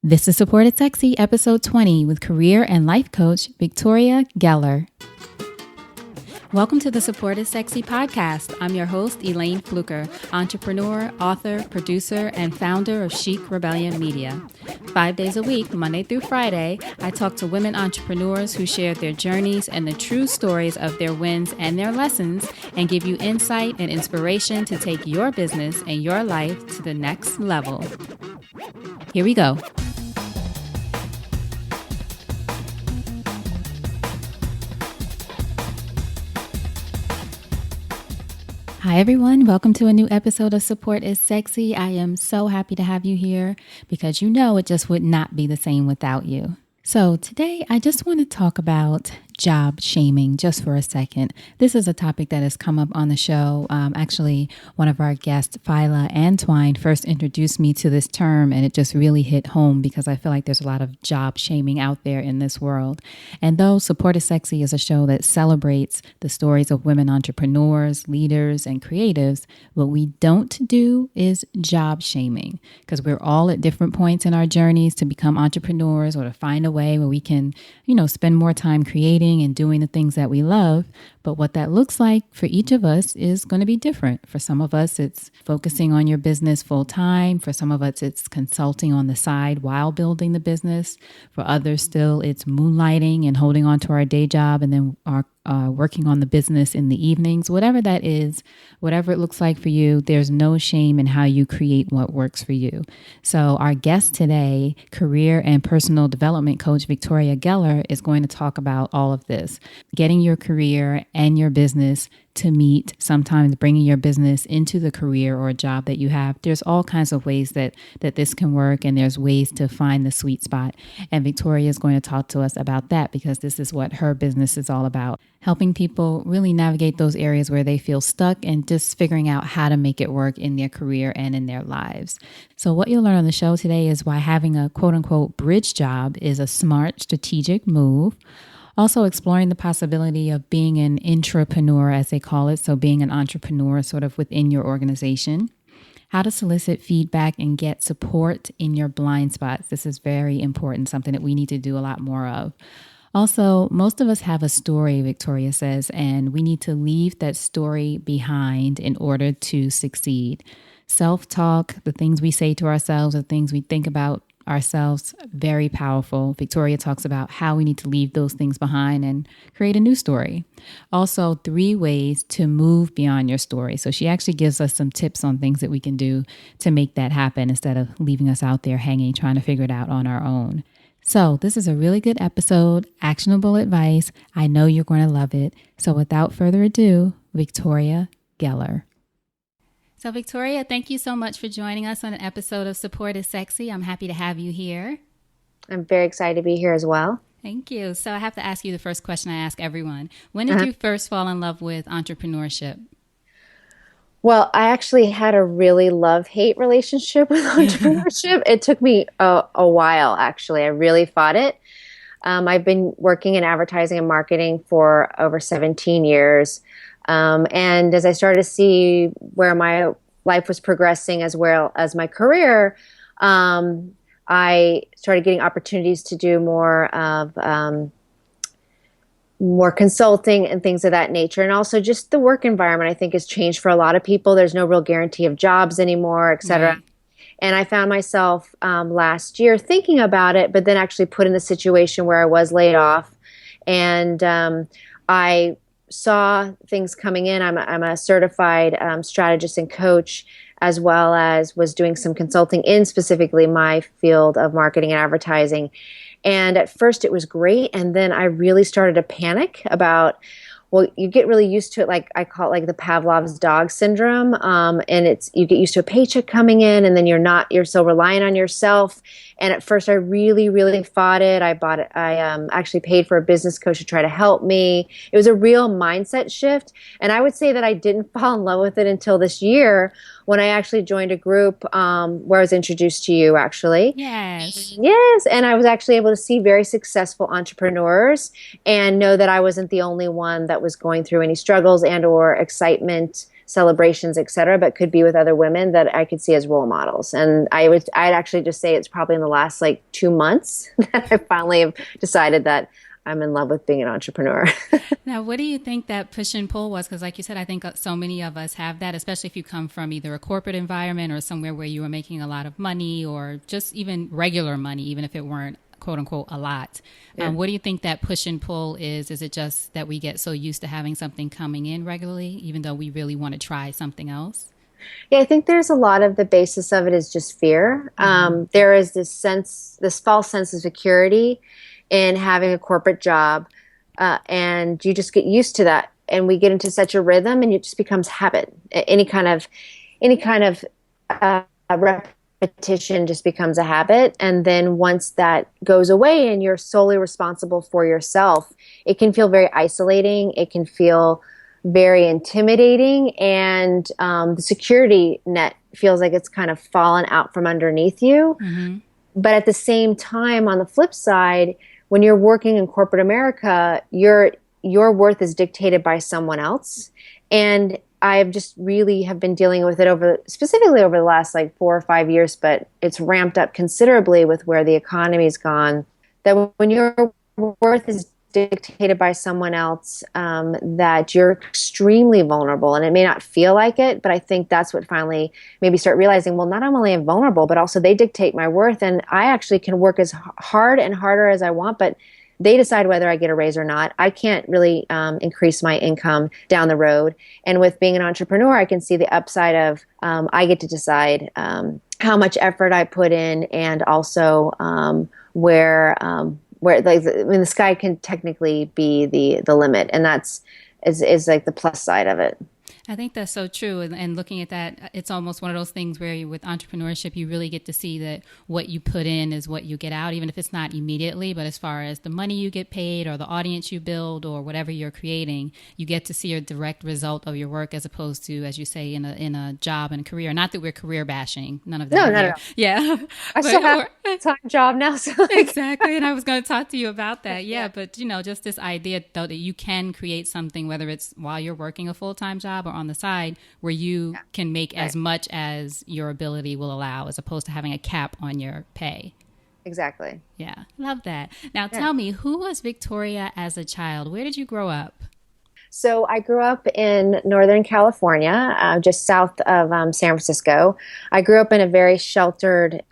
This is Supported Sexy, episode 20 with career and life coach Victoria Geller. Welcome to the Supported Sexy podcast. I'm your host, Elayne Fluker, entrepreneur, author, producer, and founder of Chic Rebellion Media. 5 days a week, Monday through Friday, I talk to women entrepreneurs who share their journeys and the true stories of their wins and their lessons, and give you insight and inspiration to take your business and your life to the next level. Here we go. Hi, everyone. Welcome to a new episode of Support is Sexy. I am so happy to have you here because you know it just would not be the same without you. So today, I just want to talk about job shaming just for a second. This is a topic that has come up on the show. Actually, one of our guests, Phyla and Twine, first introduced me to this term, and it just really hit home because I feel like there's a lot of job shaming out there in this world. And though Support is Sexy is a show that celebrates the stories of women entrepreneurs, leaders, and creatives, what we don't do is job shaming, because we're all at different points in our journeys to become entrepreneurs or to find a way where we can, spend more time creating and doing the things that we love. But what that looks like for each of us is going to be different. For some of us, it's focusing on your business full time. For some of us, it's consulting on the side while building the business. For others, still, it's moonlighting and holding on to our day job and then our working on the business in the evenings. Whatever that is, whatever it looks like for you, there's no shame in how you create what works for you. So our guest today, career and personal development coach Victoria Geller, is going to talk about all of this, getting your career and your business to meet, sometimes bringing your business into the career or a job that you have. There's all kinds of ways that this can work, and there's ways to find the sweet spot. And Victoria is going to talk to us about that because this is what her business is all about, helping people really navigate those areas where they feel stuck and just figuring out how to make it work in their career and in their lives. So what you'll learn on the show today is why having a quote unquote bridge job is a smart, strategic move. Also exploring the possibility of being an intrapreneur, as they call it, so being an entrepreneur sort of within your organization. How to solicit feedback and get support in your blind spots. This is very important, something that we need to do a lot more of. Also, most of us have a story, Victoria says, and we need to leave that story behind in order to succeed. Self-talk, the things we say to ourselves, the things we think about ourselves, very powerful. Victoria talks about how we need to leave those things behind and create a new story. Also, 3 ways to move beyond your story. So she actually gives us some tips on things that we can do to make that happen instead of leaving us out there hanging, trying to figure it out on our own. So this is a really good episode, actionable advice. I know you're going to love it. So without further ado, Victoria Geller. So Victoria, thank you so much for joining us on an episode of Support is Sexy. I'm happy to have you here. I'm very excited to be here as well. Thank you. So I have to ask you the first question I ask everyone. When did you first fall in love with entrepreneurship? Well, I actually had a really love-hate relationship with entrepreneurship. It took me a while, actually. I really fought it. I've been working in advertising and marketing for over 17 years. And as I started to see where my life was progressing as well as my career, I started getting opportunities to do more of more consulting and things of that nature. And also just the work environment, I think, has changed for a lot of people. There's no real guarantee of jobs anymore, et cetera. Right. And I found myself last year thinking about it, but then actually put in the situation where I was laid off. And I saw things coming in. I'm a certified strategist and coach, as well as was doing some consulting in specifically my field of marketing and advertising. And at first it was great. And then I really started to panic about, well, you get really used to it. Like I call it like the Pavlov's dog syndrome. And you get used to a paycheck coming in, and then you're so reliant on yourself. And at first I really, really fought it. I actually paid for a business coach to try to help me. It was a real mindset shift. And I would say that I didn't fall in love with it until this year when I actually joined a group where I was introduced to you, actually. Yes. Yes. And I was actually able to see very successful entrepreneurs and know that I wasn't the only one that was going through any struggles and or excitement celebrations, etc., but could be with other women that I could see as role models. And I'd actually just say it's probably in the last like 2 months that I finally have decided that I'm in love with being an entrepreneur. Now, what do you think that push and pull was? Because like you said, I think so many of us have that, especially if you come from either a corporate environment or somewhere where you were making a lot of money or just even regular money, even if it weren't quote unquote a lot. Yeah. What do you think that push and pull is? Is it just that we get so used to having something coming in regularly, even though we really want to try something else? Yeah, I think there's a lot of the basis of it is just fear. There is this false sense of security in having a corporate job, and you just get used to that, and we get into such a rhythm, and it just becomes habit. Any kind of repetition just becomes a habit, and then once that goes away, and you're solely responsible for yourself, it can feel very isolating. It can feel very intimidating, and the security net feels like it's kind of fallen out from underneath you. Mm-hmm. But at the same time, on the flip side, when you're working in corporate America, your worth is dictated by someone else. And I've just really have been dealing with it specifically over the last like 4 or 5 years, but it's ramped up considerably with where the economy's gone. That when your worth is dictated by someone else, that you're extremely vulnerable, and it may not feel like it, but I think that's what finally made me start realizing, well, not only am I vulnerable, but also they dictate my worth, and I actually can work as hard and harder as I want, but they decide whether I get a raise or not. I can't really increase my income down the road. And with being an entrepreneur, I can see the upside of I get to decide how much effort I put in, and also where like the sky can technically be the limit, and that's is like the plus side of it. I think that's so true. And looking at that, it's almost one of those things where with entrepreneurship, you really get to see that what you put in is what you get out, even if it's not immediately. But as far as the money you get paid or the audience you build or whatever you're creating, you get to see a direct result of your work, as opposed to, as you say, in a job and a career. Not that we're career bashing. None of that. No, not at all. Yeah. I still have a time job now. So Exactly. And I was going to talk to you about that. Yeah. But, just this idea, though, that you can create something, whether it's while you're working a full-time job or on the side, where you can make as much as your ability will allow, as opposed to having a cap on your pay. Exactly. Yeah. Love that. Now tell me, who was Victoria as a child? Where did you grow up? So I grew up in Northern California, just south of San Francisco. I grew up in a very sheltered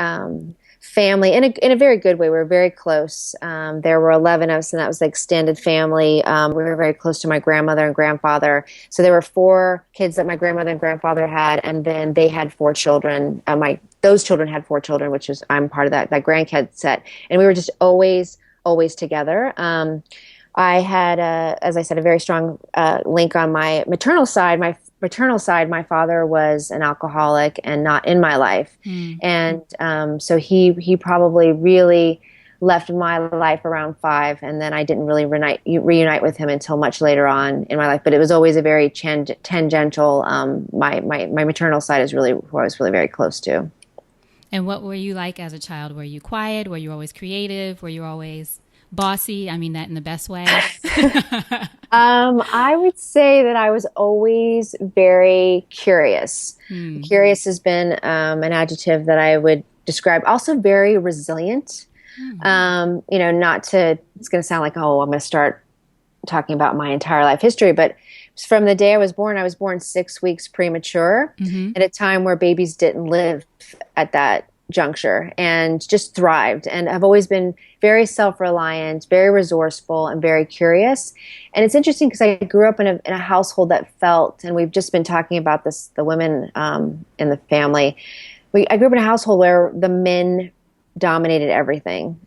family in a very good way. We were very close. There were 11 of us, and that was the extended family. We were very close to my grandmother and grandfather. So there were 4 kids that my grandmother and grandfather had, and then they had 4 children. Those children had 4 children, which is I'm part of that grandkid set, and we were just always together. I had, as I said, a very strong link on my maternal side. My paternal side, my father was an alcoholic and not in my life. And so he probably really left my life around 5, and then I didn't really reunite with him until much later on in my life. But it was always a very tangential. My maternal side is really who I was really very close to. And what were you like as a child? Were you quiet? Were you always creative? Were you always bossy? I mean that in the best way. I would say that I was always very curious. Curious has been an adjective that I would describe. Also very resilient. It's going to sound like, I'm going to start talking about my entire life history, but from the day I was born 6 weeks premature, at a time where babies didn't live at that juncture, and just thrived. And I've always been very self-reliant, very resourceful, and very curious. And it's interesting because I grew up in a household that felt, and we've just been talking about this, the women in the family. I grew up in a household where the men dominated everything.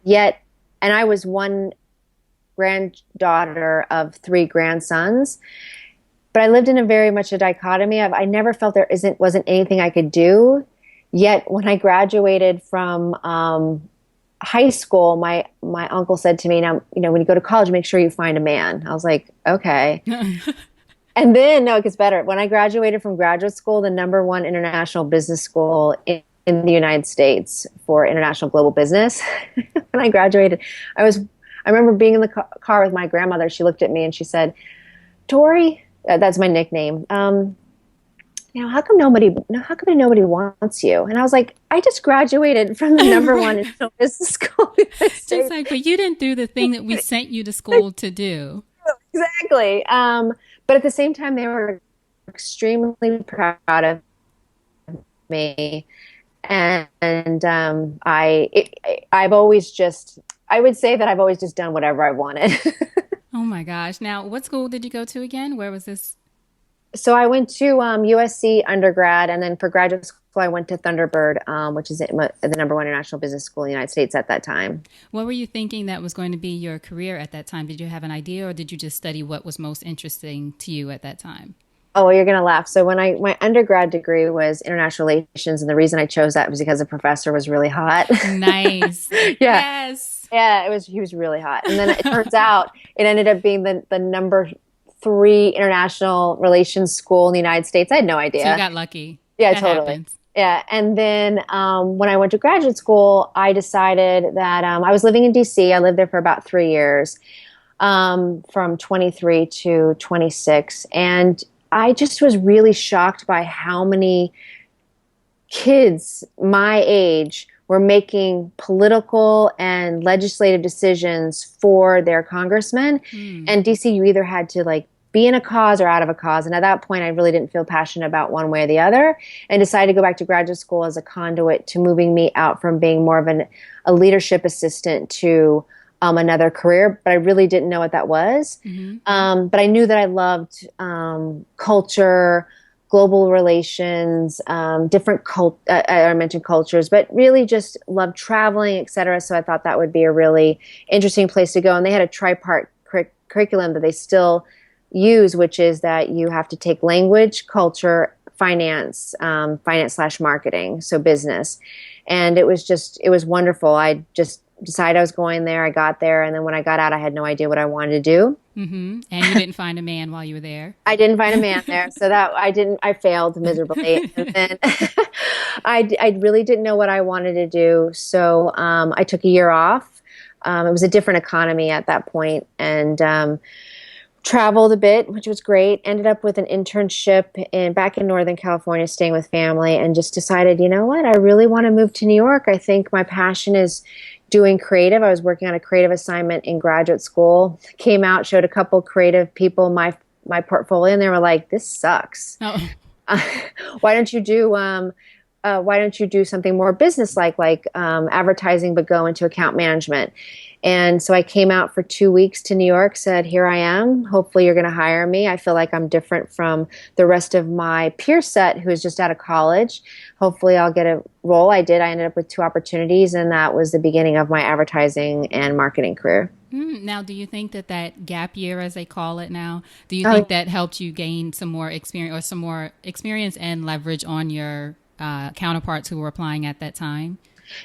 Yet, and I was one granddaughter of 3 grandsons, but I lived in a very much a dichotomy of I never felt wasn't anything I could do. Yet when I graduated from high school, my uncle said to me, now, when you go to college, make sure you find a man. I was like, okay. And then, no, it gets better. When I graduated from graduate school, the #1 international business school in the United States for international global business, when I graduated, I remember being in the car with my grandmother. She looked at me and she said, Tori, That's my nickname. How come nobody wants you? And I was like, I just graduated from the number one Right. international business school in the United Just States. like, but you didn't do the thing that we sent you to school to do. Exactly. But at the same time, they were extremely proud of me. I've always just, I would say that I've always just done whatever I wanted. Oh my gosh. Now, what school did you go to again? Where was this? So I went to USC undergrad, and then for graduate school, I went to Thunderbird, which is the number one international business school in the United States at that time. What were you thinking that was going to be your career at that time? Did you have an idea or did you just study what was most interesting to you at that time? Oh, well, you're gonna laugh. So my undergrad degree was international relations, and the reason I chose that was because the professor was really hot. Nice. Yeah, Yes. yeah, he was really hot. And then it turns out it ended up being the number three international relations school in the United States. I had no So you idea. got lucky. Yeah, That totally. happens. Yeah, and then when I went to graduate school, I decided that I was living in DC. I lived there for about 3 years, from 23 to 26, and I just was really shocked by how many kids my age were making political and legislative decisions for their congressmen. Mm. And DC, you either had to like be in a cause or out of a cause. And at that point, I really didn't feel passionate about one way or the other, and decided to go back to graduate school as a conduit to moving me out from being more of a leadership assistant to another career. But I really didn't know what that was. Hmm. But I knew that I loved culture, global relations, I mentioned cultures, but really just loved traveling, et cetera. So I thought that would be a really interesting place to go. And they had a tripart curriculum that they still use, which is that you have to take language, culture, finance slash marketing, so business. And it was wonderful. I just decided I was going there. I got there. And then when I got out, I had no idea what I wanted to do. Hmm. And you didn't find a man while you were there. I didn't find a man there. So I failed miserably. And then I really didn't know what I wanted to do. So I took a year off. It was a different economy at that point, and traveled a bit, which was great. Ended up with an internship back in Northern California, staying with family, and just decided, you know what, I really want to move to New York. I think my passion is doing creative. I was working on a creative assignment in graduate school. Came out, showed a couple creative people my portfolio, and they were like, "This sucks. Oh. Why don't you do something more business like advertising, but go into account management?" And so I came out for 2 weeks to New York, said, "Here I am. Hopefully you're going to hire me. I feel like I'm different from the rest of my peer set who is just out of college. Hopefully I'll get a role." I did. I ended up with 2 opportunities, and that was the beginning of my advertising and marketing career. Now, do you think that that gap year, as they call it now, do you Oh, think that helped you gain some more experience or some more experience and leverage on your counterparts who were applying at that time?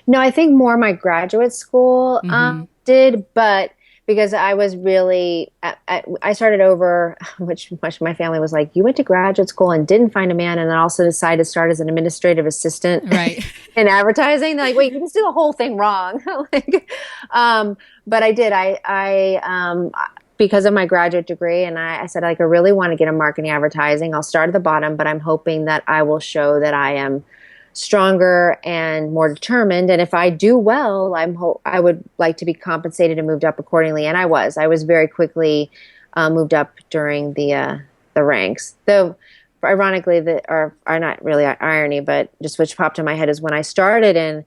no, I think more my graduate school Hmm. did, but because I was really, I started over, which my family was like, "You went to graduate school and didn't find a man, and then also decided to start as an administrative assistant Right. in advertising." They're like, "Wait, you just did the whole thing wrong." Like, but I did. Because of my graduate degree, and I said, like, I really want to get a marketing advertising. I'll start at the bottom, but I'm hoping that I will show that I am stronger and more determined. And if I do well, I would like to be compensated and moved up accordingly. And I was. I was very quickly moved up during the ranks. Though, ironically, or not really irony, but just which popped in my head is when I started in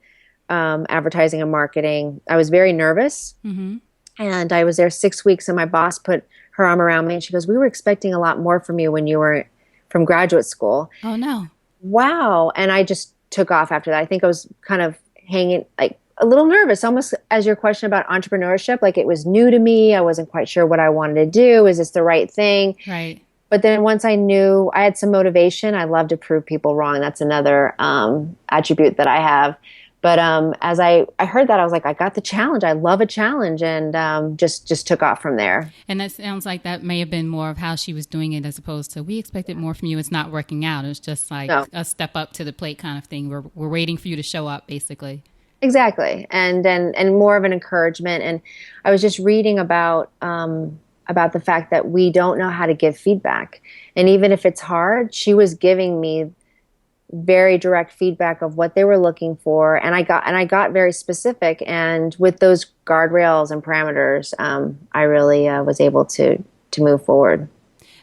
advertising and marketing, I was very nervous. Hmm. And I was there 6 weeks, and my boss put her arm around me, and she goes, "We were expecting a lot more from you when you were from graduate school." Oh, no. Wow. And I just took off after that. I think I was kind of hanging, like a little nervous, almost as your question about entrepreneurship. Like, it was new to me. I wasn't quite sure what I wanted to do. Is this the right thing? Right. But then once I knew I had some motivation, I love to prove people wrong. That's another attribute that I have. But as I heard that, I was like, I got the challenge. I love a challenge, and just took off from there. And that sounds like that may have been more of how she was doing it as opposed to we expected more from you. It's not working out. It's just like No. a step up to the plate kind of thing. We're waiting for you to show up, basically. Exactly, and more of an encouragement. And I was just reading about about the fact that we don't know how to give feedback. And even if it's hard, she was giving me very direct feedback of what they were looking for. And I got very specific. And with those guardrails and parameters, I really was able to move forward.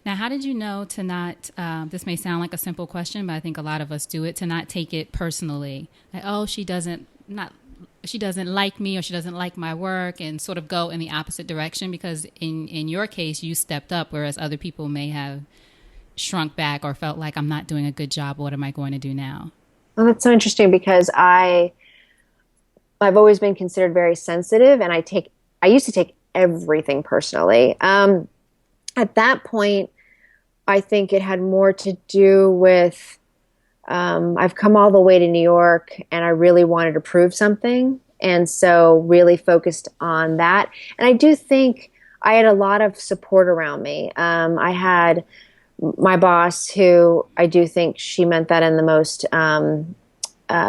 Now, how did you know to not, this may sound like a simple question, but I think a lot of us do it, to not take it personally? Like, oh, she doesn't like me, or she doesn't like my work, and sort of go in the opposite direction, because in your case, you stepped up, whereas other people may have shrunk back or felt like, I'm not doing a good job. What am I going to do now? Well, that's so interesting, because I've always been considered very sensitive, and I used to take everything personally. At that point, I think it had more to do with I've come all the way to New York, and I really wanted to prove something, and so really focused on that. And I do think I had a lot of support around me. I had my boss, who I do think she meant that in the most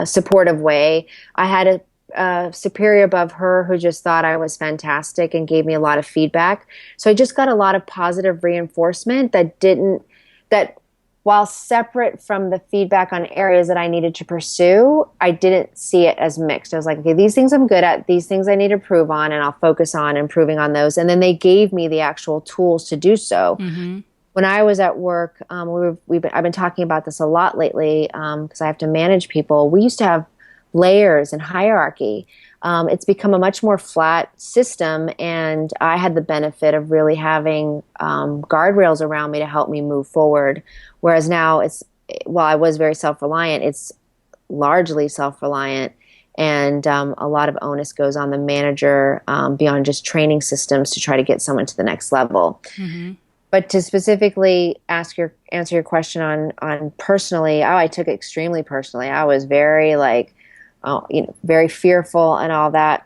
supportive way. I had a superior above her who just thought I was fantastic and gave me a lot of feedback. So I just got a lot of positive reinforcement that while separate from the feedback on areas that I needed to pursue, I didn't see it as mixed. I was like, okay, these things I'm good at, these things I need to improve on, and I'll focus on improving on those. And then they gave me the actual tools to do so. Mm-hmm. When I was at work, I've been talking about this a lot lately, because I have to manage people. We used to have layers and hierarchy. It's become a much more flat system, and I had the benefit of really having guardrails around me to help me move forward. Whereas now, while I was very self-reliant, it's largely self-reliant, and a lot of onus goes on the manager beyond just training systems to try to get someone to the next level. Mm-hmm. But to specifically answer your question on personally, I took it extremely personally. I was very very fearful and all that.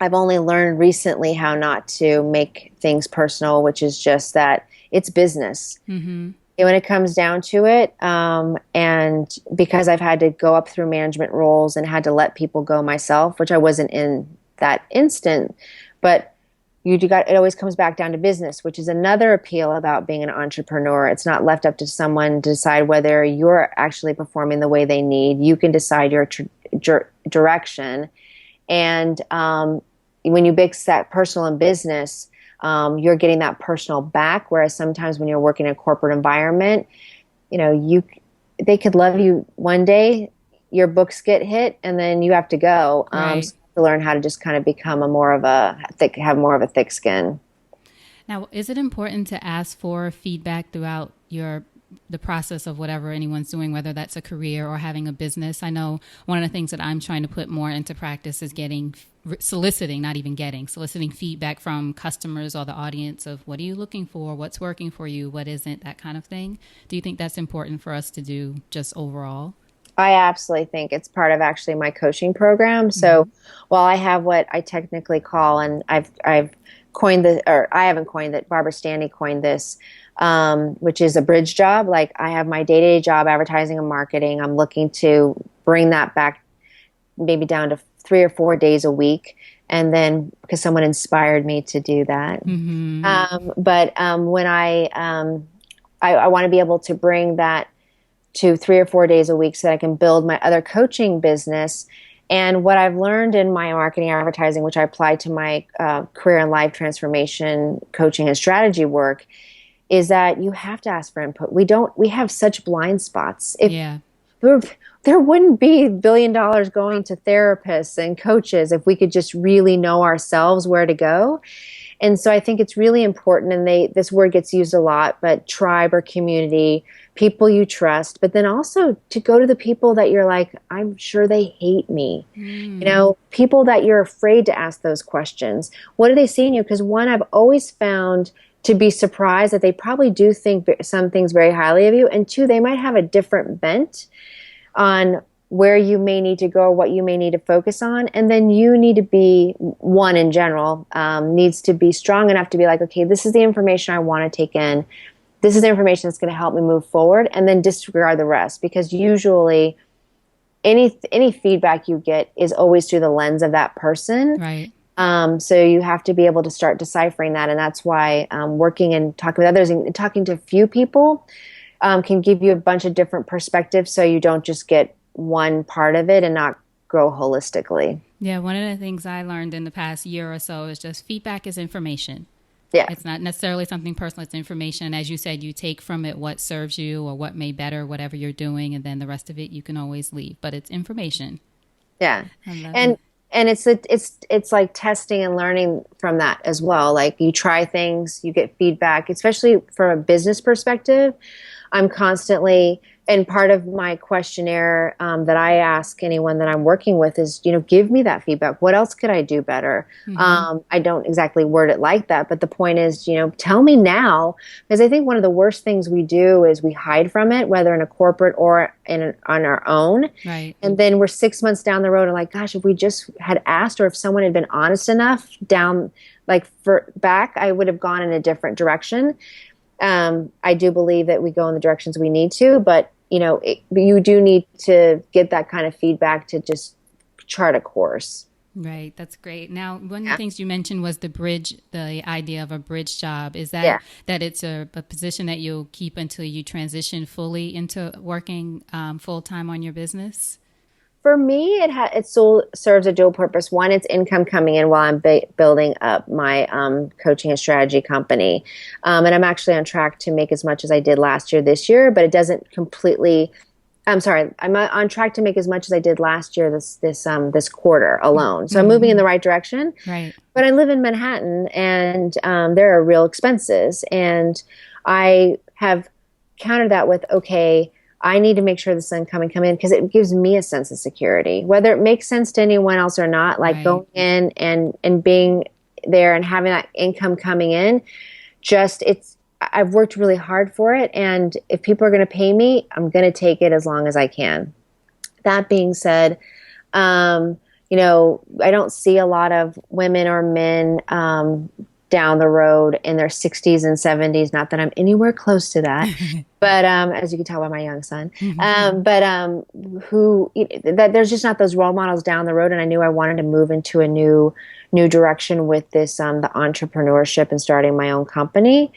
I've only learned recently how not to make things personal, which is just that it's business. Mm-hmm. And when it comes down to it, and because I've had to go up through management roles and had to let people go myself, which I wasn't in that instant, but it always comes back down to business, which is another appeal about being an entrepreneur. It's not left up to someone to decide whether you're actually performing the way they need. You can decide your direction. And when you mix that personal and business, you're getting that personal back. Whereas sometimes when you're working in a corporate environment, they could love you one day, your books get hit, and then you have to go. Right. To learn how to just kind of become have more of a thick skin. Now, is it important to ask for feedback throughout the process of whatever anyone's doing, whether that's a career or having a business? I know one of the things that I'm trying to put more into practice is soliciting feedback from customers or the audience of, what are you looking for? What's working for you? What isn't? That kind of thing. Do you think that's important for us to do just overall? I absolutely think it's part of actually my coaching program. So while I have what I technically call, and I've coined I haven't coined it, Barbara Stanley coined this, which is a bridge job. Like, I have my day-to-day job, advertising and marketing. I'm looking to bring that back maybe down to 3 or 4 days a week. And then, because someone inspired me to do that. Mm-hmm. When I want to be able to bring that to 3 or 4 days a week so that I can build my other coaching business. And what I've learned in my marketing advertising, which I applied to my career and life transformation coaching and strategy work, is that you have to ask for input. We have such blind spots. There wouldn't be $1 billion going to therapists and coaches if we could just really know ourselves where to go. And so I think it's really important, and this word gets used a lot, but tribe or community, people you trust, but then also to go to the people that you're like, I'm sure they hate me. People that you're afraid to ask those questions. What do they see in you? Because one, I've always found to be surprised that they probably do think some things very highly of you. And two, they might have a different bent on where you may need to go or what you may need to focus on. And then you need to be, one in general, needs to be strong enough to be like, okay, this is the information I want to take in. This is the information that's going to help me move forward, and then disregard the rest. Because usually any feedback you get is always through the lens of that person. Right. So you have to be able to start deciphering that. And that's why working and talking with others and talking to a few people can give you a bunch of different perspectives so you don't just get one part of it and not grow holistically. Yeah, one of the things I learned in the past year or so is just feedback is information. Yeah. It's not necessarily something personal, it's information. As you said, you take from it what serves you or what may better whatever you're doing, and then the rest of it you can always leave. But it's information. Yeah. I love And it. it's like testing and learning from that as well. Like you try things, you get feedback, especially from a business perspective. I'm constantly, and part of my questionnaire that I ask anyone that I'm working with is, give me that feedback. What else could I do better? I don't exactly word it like that, but the point is, tell me now, because I think one of the worst things we do is we hide from it, whether in a corporate or on our own. Right. And then we're 6 months down the road and like, gosh, if we just had asked or if someone had been honest enough down, like for back, I would have gone in a different direction. I do believe that we go in the directions we need to, but you do need to get that kind of feedback to just chart a course. Right. That's great. Now, one of the Yeah. things you mentioned was the idea of a bridge job. Is Yeah. that it's a position that you'll keep until you transition fully into working full time on your business? For me, it still serves a dual purpose. One, it's income coming in while I'm building up my coaching and strategy company, and I'm actually on track to make as much as I did last year this year. But it doesn't completely. I'm sorry, I'm on track to make as much as I did last year this quarter alone. So I'm moving in the right direction. Right. But I live in Manhattan, and there are real expenses, and I have countered that with okay. I need to make sure this income come in because it gives me a sense of security, whether it makes sense to anyone else or not. Like Right. going in and being there and having that income coming in, I've worked really hard for it. And if people are going to pay me, I'm going to take it as long as I can. That being said, I don't see a lot of women or men down the road in their 60s and 70s. Not that I'm anywhere close to that, but as you can tell by my young son, that there's just not those role models down the road. And I knew I wanted to move into a new direction with this the entrepreneurship and starting my own company.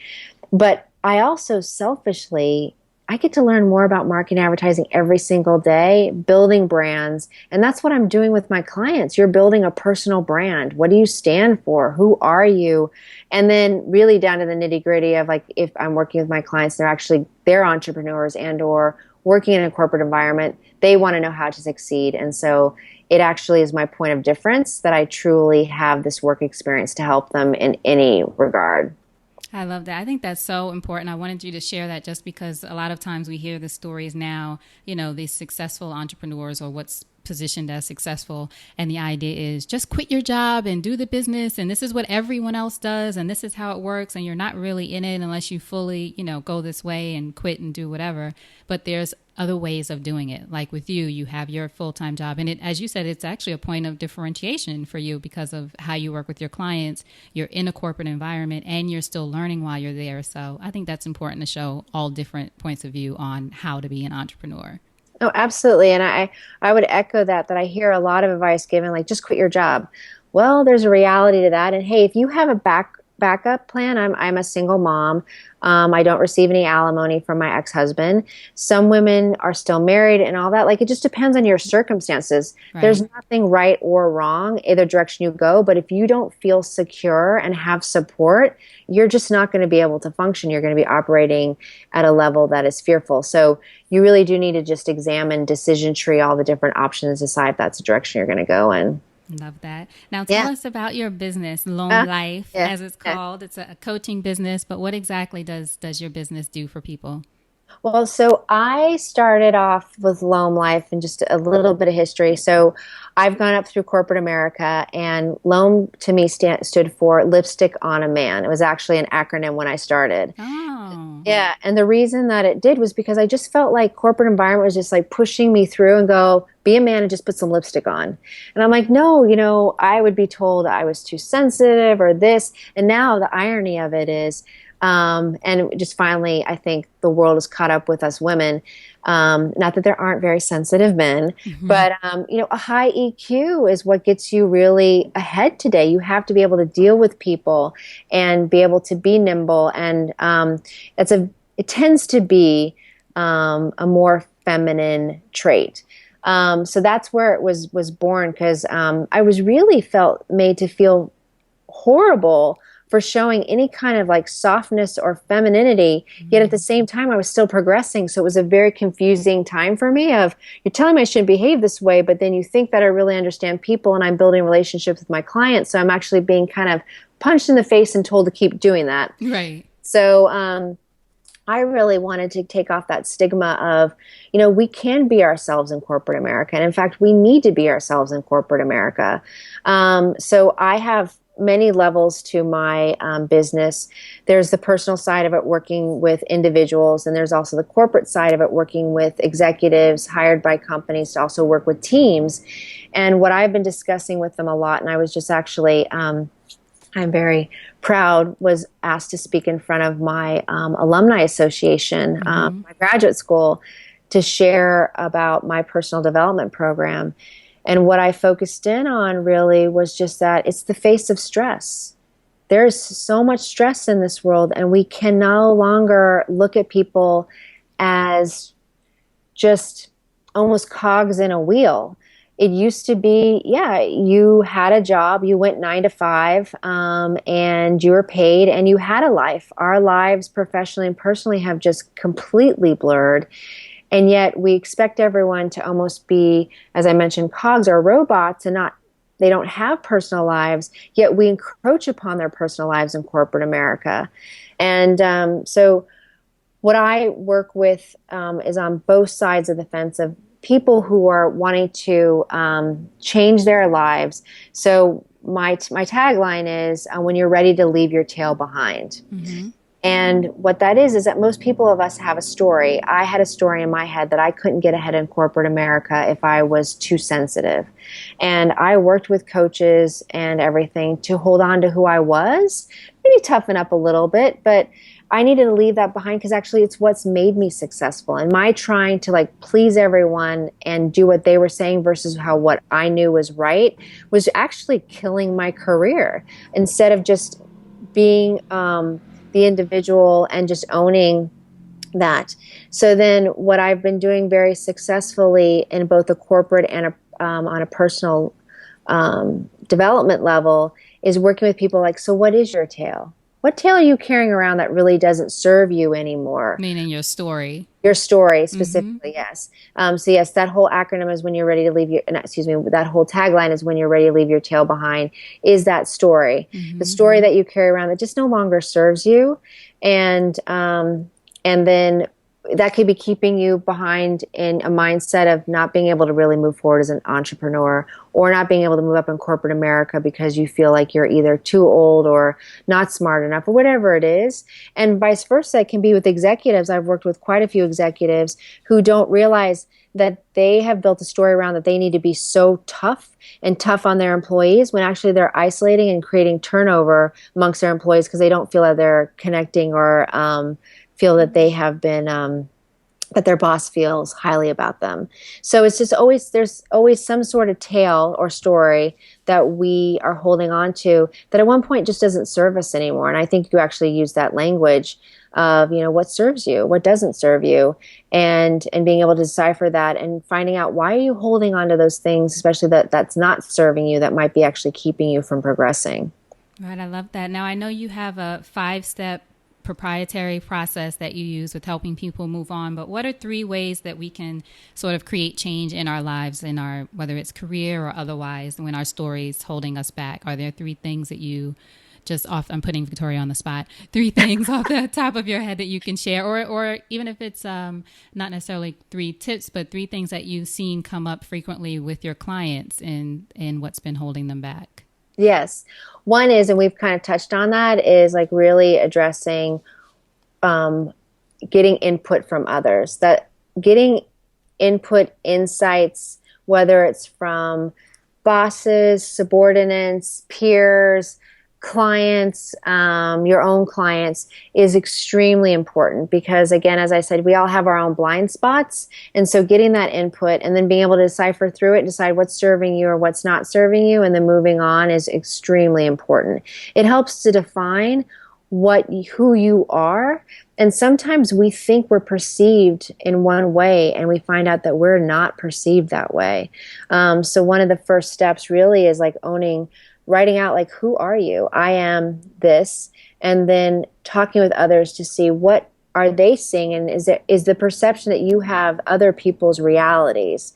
But I also selfishly, I get to learn more about marketing and advertising every single day, building brands. And that's what I'm doing with my clients. You're building a personal brand. What do you stand for? Who are you? And then really down to the nitty gritty of like, if I'm working with my clients, they're entrepreneurs and or working in a corporate environment. They want to know how to succeed. And so it actually is my point of difference that I truly have this work experience to help them in any regard. I love that. I think that's so important. I wanted you to share that just because a lot of times we hear the stories now, these successful entrepreneurs or what's positioned as successful. And the idea is just quit your job and do the business. And this is what everyone else does. And this is how it works. And you're not really in it unless you fully, go this way and quit and do whatever. But there's other ways of doing it. Like with you, you have your full-time job. And as you said, it's actually a point of differentiation for you because of how you work with your clients. You're in a corporate environment and you're still learning while you're there. So I think that's important to show all different points of view on how to be an entrepreneur. Oh, absolutely. And I would echo that I hear a lot of advice given, like, just quit your job. Well, there's a reality to that. And hey, if you have a backup plan, I'm a single mom. I don't receive any alimony from my ex-husband. Some women are still married and all that. Like, it just depends on your circumstances. Right. There's nothing right or wrong, either direction you go. But if you don't feel secure and have support, you're just not going to be able to function. You're going to be operating at a level that is fearful. So you really do need to just examine, decision tree all the different options, decide if that's the direction you're going to go in. Love that. Now tell us about your business, LOAMLife, as it's called. It's a coaching business, but what exactly does your business do for people? Well, so I started off with LOAMLife and just a little bit of history. So I've gone up through corporate America, and LOAM to me stood for Lipstick on a Man. It was actually an acronym when I started. Oh. Yeah, and the reason that it did was because I just felt like corporate environment was just like pushing me through and go, be a man and just put some lipstick on. And I'm like, no, I would be told I was too sensitive or this. And now the irony of it is And just finally, I think the world has caught up with us women. Not that there aren't very sensitive men, but a high EQ is what gets you really ahead today. You have to be able to deal with people and be able to be nimble, and it tends to be a more feminine trait. So that's where it was born, because I was really made to feel horrible for showing any kind of like softness or femininity, yet at the same time I was still progressing. So it was a very confusing time for me of, you're telling me I shouldn't behave this way, but then you think that I really understand people and I'm building relationships with my clients, so I'm actually being kind of punched in the face and told to keep doing that. Right. So I really wanted to take off that stigma of, we can be ourselves in corporate America. And in fact, we need to be ourselves in corporate America. So I have many levels to my business. There's the personal side of it, working with individuals, and there's also the corporate side of it, working with executives hired by companies to also work with teams. And what I've been discussing with them a lot, and I was just actually I'm very proud, was asked to speak in front of my alumni association, my graduate school, to share about my personal development program. And what I focused in on really was just that it's the face of stress. There's so much stress in this world, and we can no longer look at people as just almost cogs in a wheel. It used to be, you had a job, you went 9 to 5, and you were paid and you had a life. Our lives professionally and personally have just completely blurred. And yet we expect everyone to almost be, as I mentioned, cogs or robots, and they don't have personal lives, yet we encroach upon their personal lives in corporate America. And so what I work with is on both sides of the fence of people who are wanting to change their lives. So my tagline is, when you're ready to leave your tail behind. And what that is that most people of us have a story. I had a story in my head that I couldn't get ahead in corporate America if I was too sensitive. And I worked with coaches and everything to hold on to who I was, maybe toughen up a little bit, but I needed to leave that behind, because actually it's what's made me successful. And my trying to please everyone and do what they were saying versus what I knew was right was actually killing my career, instead of just being the individual and just owning that. So then what I've been doing very successfully in both a corporate and on a personal development level is working with people so what is your tail? What tail are you carrying around that really doesn't serve you anymore? Meaning your story. Your story specifically, yes. So yes, that whole acronym is when you're ready to leave that whole tagline is when you're ready to leave your tail behind, is that story. The story that you carry around that just no longer serves you. And then that could be keeping you behind in a mindset of not being able to really move forward as an entrepreneur, or not being able to move up in corporate America because you feel like you're either too old or not smart enough, or whatever it is. And vice versa, it can be with executives. I've worked with quite a few executives who don't realize that they have built a story around that they need to be so tough on their employees, when actually they're isolating and creating turnover amongst their employees because they don't feel that they're connecting or feel that they have been, that their boss feels highly about them. So it's just there's always some sort of tale or story that we are holding on to that at one point just doesn't serve us anymore. And I think you actually use that language of, what serves you, what doesn't serve you, and being able to decipher that and finding out why are you holding on to those things, especially that's not serving you, that might be actually keeping you from progressing. Right. I love that. Now, I know you have a 5-step proprietary process that you use with helping people move on, but what are 3 ways that we can sort of create change in our lives, in our, whether it's career or otherwise, when our story is holding us back? Are there 3 things that you I'm putting Victoria on the spot, 3 things off the top of your head that you can share, or even if it's not necessarily 3 tips, but 3 things that you've seen come up frequently with your clients in what's been holding them back? Yes. One is, and we've kind of touched on that, is really addressing getting input from others. That getting input, insights, whether it's from bosses, subordinates, peers, clients, your own clients, is extremely important because, again, as I said, we all have our own blind spots. And so getting that input and then being able to decipher through it, decide what's serving you or what's not serving you, and then moving on is extremely important. It helps to define who you are. And sometimes we think we're perceived in one way and we find out that we're not perceived that way. So one of the first steps really is like writing out like, who are you? I am this. And then talking with others to see what are they seeing, and is the perception that you have other people's realities.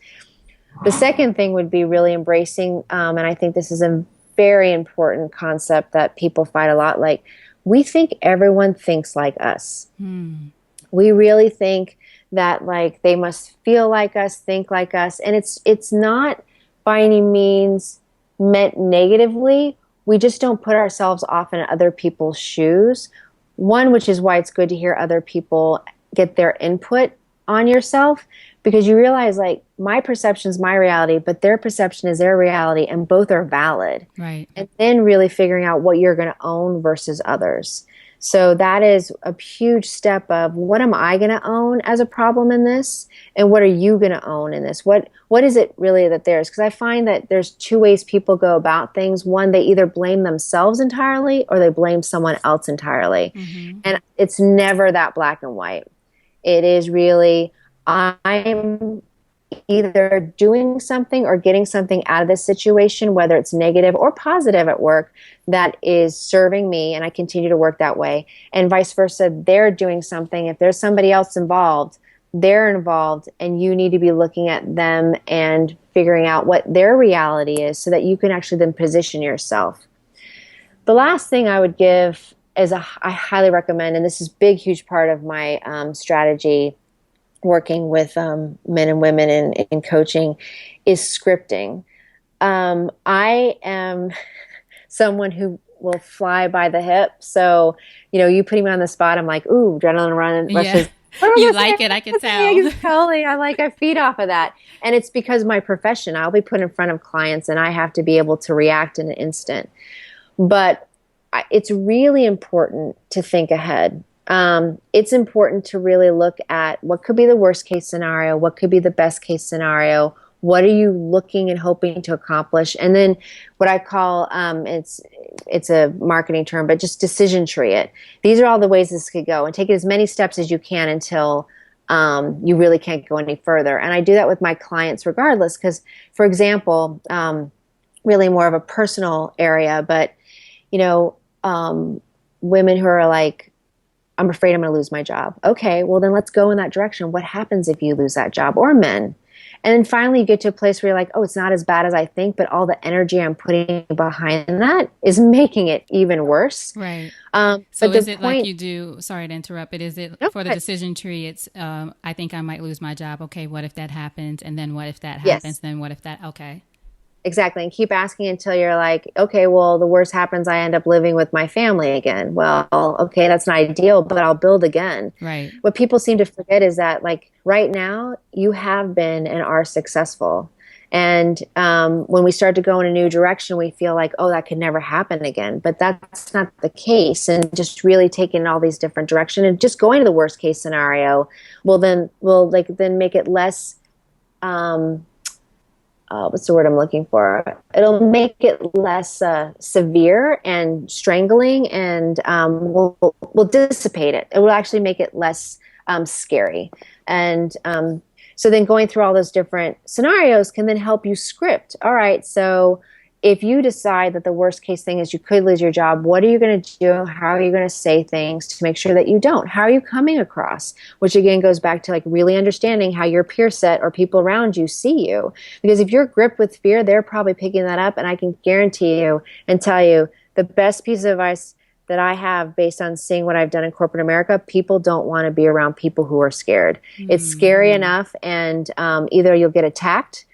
The second thing would be really embracing, and I think this is a very important concept that people fight a lot, like, we think everyone thinks like us. We really think that like they must feel like us, think like us. And it's not by any means meant negatively. We just don't put ourselves often in other people's shoes. One, which is why it's good to hear other people get their input on yourself, because you realize like my perception is my reality, but their perception is their reality, and both are valid. Right. And then really figuring out what you're going to own versus others. So that is a huge step of, what am I going to own as a problem in this? And what are you going to own in this? What is it really that there's? Because I find that there's two ways people go about things. One, they either blame themselves entirely or they blame someone else entirely. Mm-hmm. And it's never that black and white. It is really, I'm either doing something or getting something out of this situation, whether it's negative or positive at work, that is serving me, and I continue to work that way. And vice versa, they're doing something. If there's somebody else involved, they're involved, and you need to be looking at them and figuring out what their reality is so that you can actually then position yourself. The last thing I would give is I highly recommend, and this is a big, huge part of my strategy working with men and women in coaching, is scripting. I am someone who will fly by the hip. So, you putting me on the spot, I'm like, ooh, adrenaline running. Yeah. You like it, I can tell. Totally. I feed off of that. And it's because my profession, I'll be put in front of clients and I have to be able to react in an instant. But it's really important to think ahead. It's important to really look at what could be the worst case scenario, what could be the best case scenario, what are you looking and hoping to accomplish, and then what I call, it's a marketing term, but just decision tree it. These are all the ways this could go, and take it as many steps as you can until you really can't go any further. And I do that with my clients regardless, because, for example, really more of a personal area, but, women who are like, I'm afraid I'm going to lose my job. Okay, well then let's go in that direction. What happens if you lose that job? Or men. And then finally you get to a place where you're like, oh, it's not as bad as I think, but all the energy I'm putting behind that is making it even worse. Right. So is it like you do, sorry to interrupt, but is it for the decision tree, it's, I think I might lose my job. Okay, what if that happens? And then what if that happens? Yes. Then what if that, okay. Exactly. And keep asking until you're like, okay, well, the worst happens, I end up living with my family again. Well, okay, that's not ideal, but I'll build again. Right. What people seem to forget is that, like, right now, you have been and are successful. And when we start to go in a new direction, we feel like, oh, that could never happen again. But that's not the case. And just really taking all these different directions and just going to the worst case scenario will then make it less what's the word I'm looking for? It'll make it less severe and strangling, and will dissipate it. It will actually make it less scary. And so then going through all those different scenarios can then help you script. All right, so if you decide that the worst case thing is you could lose your job, what are you going to do? How are you going to say things to make sure that you don't? How are you coming across? Which again goes back to like really understanding how your peer set or people around you see you. Because if you're gripped with fear, they're probably picking that up. And I can guarantee you and tell you the best piece of advice that I have based on seeing what I've done in corporate America, people don't want to be around people who are scared. Mm-hmm. It's scary enough, and either you'll get attacked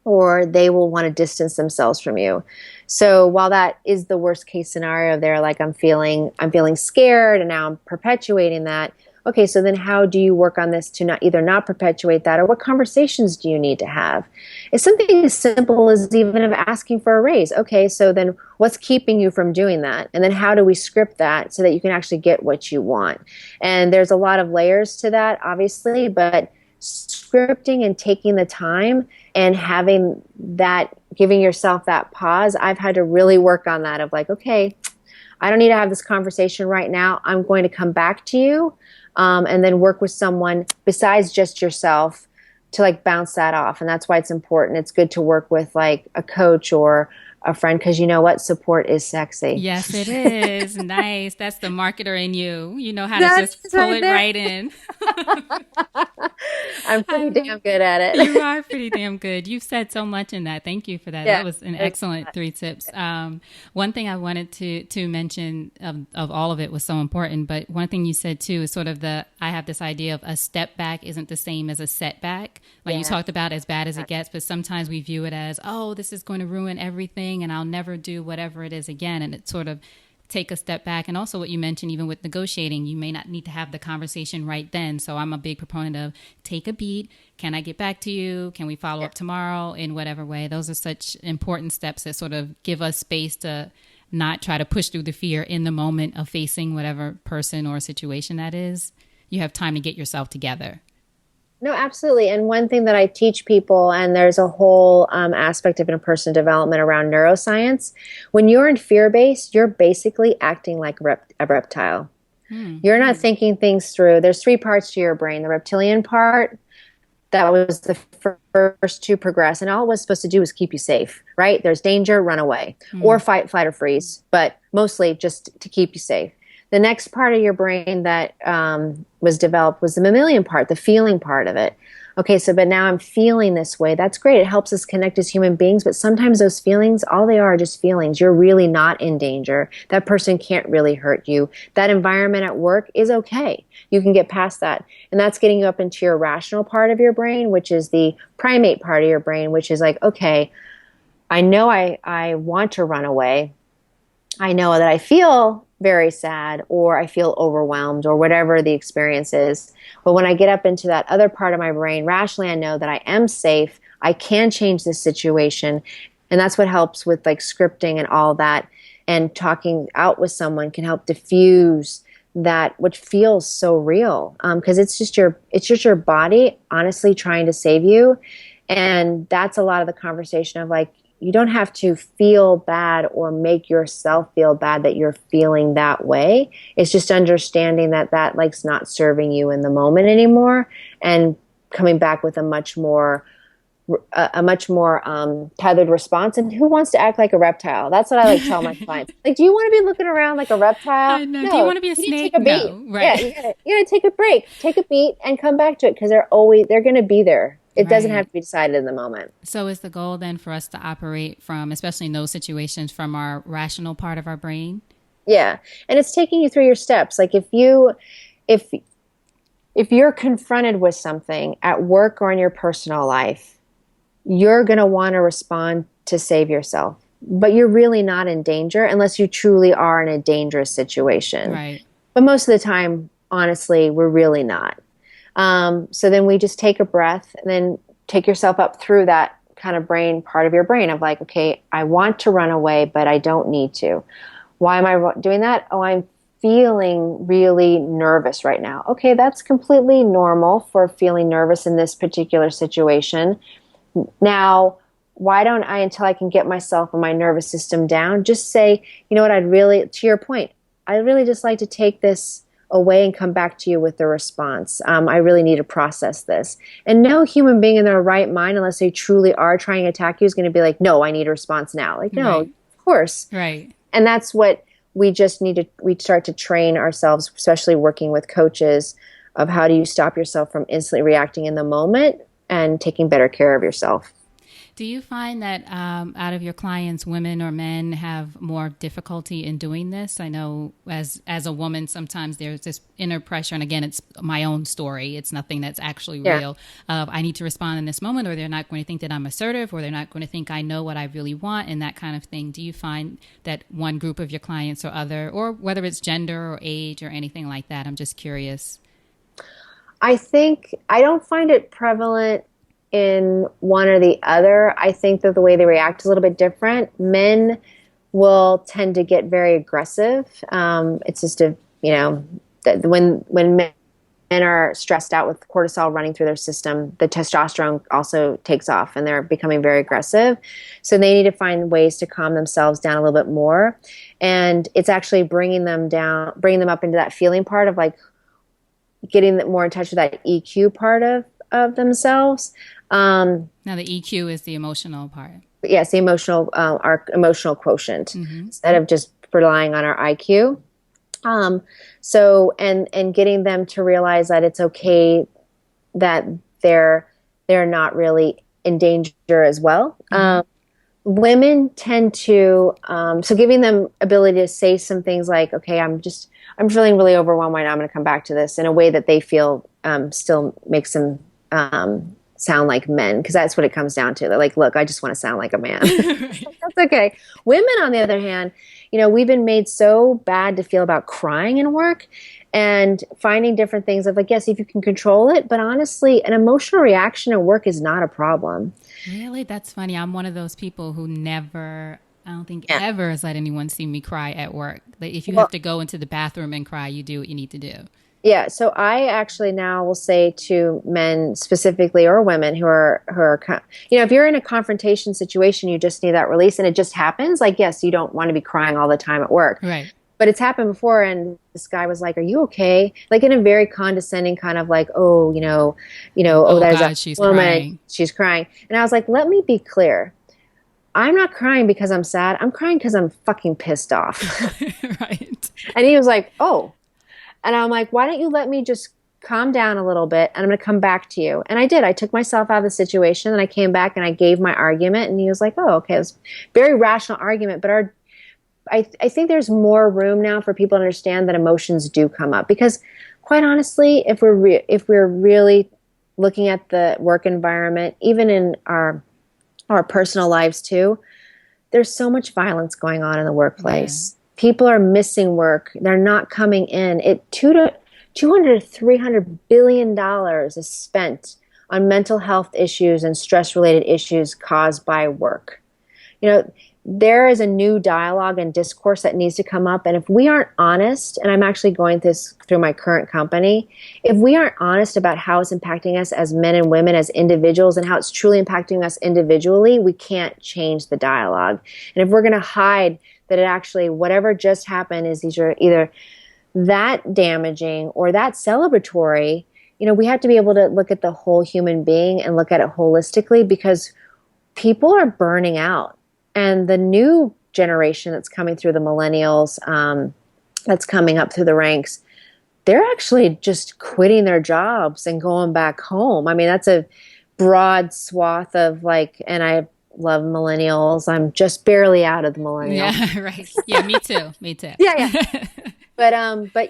or they will want to distance themselves from you. So while that is the worst case scenario, they're like, I'm feeling scared, and now I'm perpetuating that. Okay, so then how do you work on this to not perpetuate that, or what conversations do you need to have? It's something as simple as even of asking for a raise. Okay, so then what's keeping you from doing that? And then how do we script that so that you can actually get what you want? And there's a lot of layers to that, obviously, but scripting and taking the time and having that, giving yourself that pause, I've had to really work on that of like, okay, I don't need to have this conversation right now. I'm going to come back to you, and then work with someone besides just yourself to like bounce that off. And that's why it's important. It's good to work with like a coach or a friend, because you know what? Support is sexy. Yes, it is. Nice. That's the marketer in you. You know how to That just is pull right it there. right in. I'm I pretty love damn good at You it. are pretty damn good. You've said so much in that. Thank you for that. That Yeah. was an There's excellent three tips. One thing I wanted to mention of all of it was so important, but one thing you said too is sort of I have this idea of a step back isn't the same as a setback. Like you yeah. talked about as bad as it gets, but sometimes we view it as, oh, this is going to ruin everything and I'll never do whatever it is again. And it's sort of take a step back. And also what you mentioned, even with negotiating, you may not need to have the conversation right then. So I'm a big proponent of take a beat. Can I get back to you? Can we follow up tomorrow in whatever way? Those are such important steps that sort of give us space to not try to push through the fear in the moment of facing whatever person or situation that is. You have time to get yourself together. No, absolutely. And one thing that I teach people, and there's a whole aspect of interpersonal development around neuroscience. When you're in fear base, you're basically acting like a reptile. You're not thinking things through. There's three parts to your brain. The reptilian part, that was the first to progress, and all it was supposed to do was keep you safe, right? There's danger, run away, or fight, flight, or freeze, but mostly just to keep you safe. The next part of your brain that was developed was the mammalian part, the feeling part of it. Okay, so but now I'm feeling this way. That's great. It helps us connect as human beings, but sometimes those feelings, all they are just feelings. You're really not in danger. That person can't really hurt you. That environment at work is okay. You can get past that. And that's getting you up into your rational part of your brain, which is the primate part of your brain, which is like, okay, I know I want to run away. I know that I feel very sad, or I feel overwhelmed, or whatever the experience is. But when I get up into that other part of my brain, rationally, I know that I am safe. I can change this situation. And that's what helps with like scripting and all that. And talking out with someone can help diffuse that, which feels so real. Because it's just your body honestly trying to save you. And that's a lot of the conversation of like, you don't have to feel bad or make yourself feel bad that you're feeling that way. It's just understanding that like's not serving you in the moment anymore, and coming back with a much more tethered response. And who wants to act like a reptile? That's what I like tell my clients. Like, do you want to be looking around like a reptile? I know. Do you No, want to be a you need to take snake? a beat. No. Yeah, Right. you gotta take a break, take a beat, and come back to it, because they're going to be there. It doesn't have Right. to be decided in the moment. So is the goal then for us to operate from, especially in those situations, from our rational part of our brain? Yeah. And it's taking you through your steps. Like if you're confronted with something at work or in your personal life, you're going to want to respond to save yourself. But you're really not in danger unless you truly are in a dangerous situation. Right. But most of the time, honestly, we're really not. So then we just take a breath and then take yourself up through that kind of brain part of your brain of like, okay, I want to run away, but I don't need to. Why am I doing that? Oh, I'm feeling really nervous right now. Okay, that's completely normal for feeling nervous in this particular situation. Now, why don't I, until I can get myself and my nervous system down, just say, you know what, to your point, I'd really just like to take this away and come back to you with a response. I really need to process this. And no human being in their right mind, unless they truly are trying to attack you, is going to be like, no, I need a response now. Like, no, Right. of course. Right. And that's what we just we start to train ourselves, especially working with coaches, of how do you stop yourself from instantly reacting in the moment and taking better care of yourself. Do you find that out of your clients, women or men have more difficulty in doing this? I know as a woman, sometimes there's this inner pressure. And again, it's my own story. It's nothing that's actually real. I need to respond in this moment, or they're not going to think that I'm assertive, or they're not going to think I know what I really want, and that kind of thing. Do you find that one group of your clients or other, or whether it's gender or age or anything like that? I'm just curious. I think I don't find it prevalent in one or the other. I think that the way they react is a little bit different. Men will tend to get very aggressive. It's just that when men are stressed out with cortisol running through their system, the testosterone also takes off and they're becoming very aggressive. So they need to find ways to calm themselves down a little bit more. And it's actually bringing them up into that feeling part of like getting more in touch with that EQ part of themselves. Now, the EQ is the emotional part. Yes, the our emotional quotient, instead of just relying on our IQ. So and getting them to realize that it's okay that they're not really in danger as well. Women tend to so giving them ability to say some things like, okay, I'm feeling really overwhelmed right now. I'm going to come back to this in a way that they feel still makes them sound like men, because that's what it comes down to. They're like, look, I just want to sound like a man. That's okay. Women, on the other hand, we've been made so bad to feel about crying in work, and finding different things of like, yes, if you can control it, but honestly, an emotional reaction at work is not a problem. Really? That's funny. I'm one of those people who never, I don't think ever has let anyone see me cry at work. Like, if you have to go into the bathroom and cry, you do what you need to do. Yeah, so I actually now will say to men specifically, or women who are, if you're in a confrontation situation, you just need that release, and it just happens. Like, yes, you don't want to be crying all the time at work, right? But it's happened before, and this guy was like, "Are you okay?" Like in a very condescending kind of like, "Oh, oh, there's God, a she's woman, crying. She's crying," and I was like, "Let me be clear. I'm not crying because I'm sad. I'm crying because I'm fucking pissed off." Right. And he was like, "Oh." And I'm like, why don't you let me just calm down a little bit, and I'm going to come back to you. And I did. I took myself out of the situation, and I came back and I gave my argument, and he was like, oh, okay. It was a very rational argument, but I think there's more room now for people to understand that emotions do come up, because quite honestly, if we're really looking at the work environment, even in our personal lives too, there's so much violence going on in the workplace. Yeah. People are missing work. They're not coming in. $200 to $300 billion is spent on mental health issues and stress-related issues caused by work. There is a new dialogue and discourse that needs to come up. And if we aren't honest, and I'm actually going this through my current company, if we aren't honest about how it's impacting us as men and women, as individuals, and how it's truly impacting us individually, we can't change the dialogue. And if we're going to hide that it actually, whatever just happened is either that damaging or that celebratory, we have to be able to look at the whole human being and look at it holistically, because people are burning out. And the new generation that's coming through, the millennials, that's coming up through the ranks, they're actually just quitting their jobs and going back home. I mean, that's a broad swath of and I love millennials. I'm just barely out of the millennial. Yeah, right. Yeah, me too. Me too. Yeah. But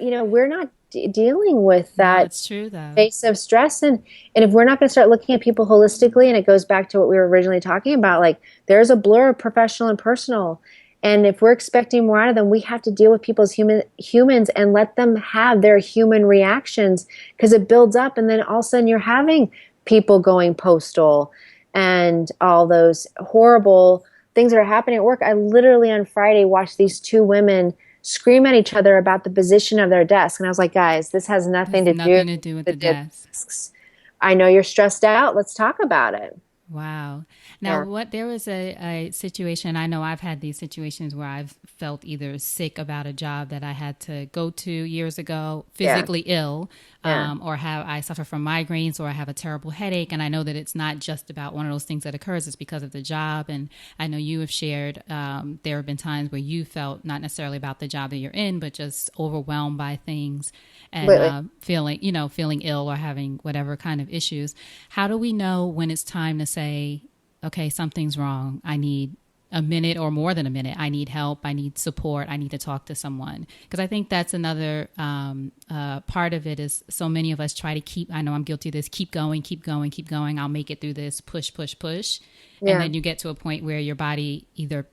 we're not dealing with that. No, it's true, though. Face of stress, and if we're not going to start looking at people holistically, and it goes back to what we were originally talking about, like there's a blur of professional and personal, and if we're expecting more out of them, we have to deal with people's humans and let them have their human reactions, because it builds up, and then all of a sudden you're having people going postal and all those horrible things that are happening at work. I literally on Friday watched these two women scream at each other about the position of their desk. And I was like, guys, this has nothing to do with the desks. I know you're stressed out. Let's talk about it. Wow. Now, there was a situation, I know I've had these situations where I've felt either sick about a job that I had to go to years ago, physically ill, or I suffer from migraines, or I have a terrible headache. And I know that it's not just about one of those things that occurs, it's because of the job. And I know you have shared, there have been times where you felt not necessarily about the job that you're in, but just overwhelmed by things and feeling ill or having whatever kind of issues. How do we know when it's time to say, okay, something's wrong. I need a minute or more than a minute. I need help. I need support. I need to talk to someone. Because I think that's another part of it is so many of us try to keep, I know I'm guilty of this, keep going, keep going, keep going. I'll make it through this, push, push, push. Yeah. And then you get to a point where your body either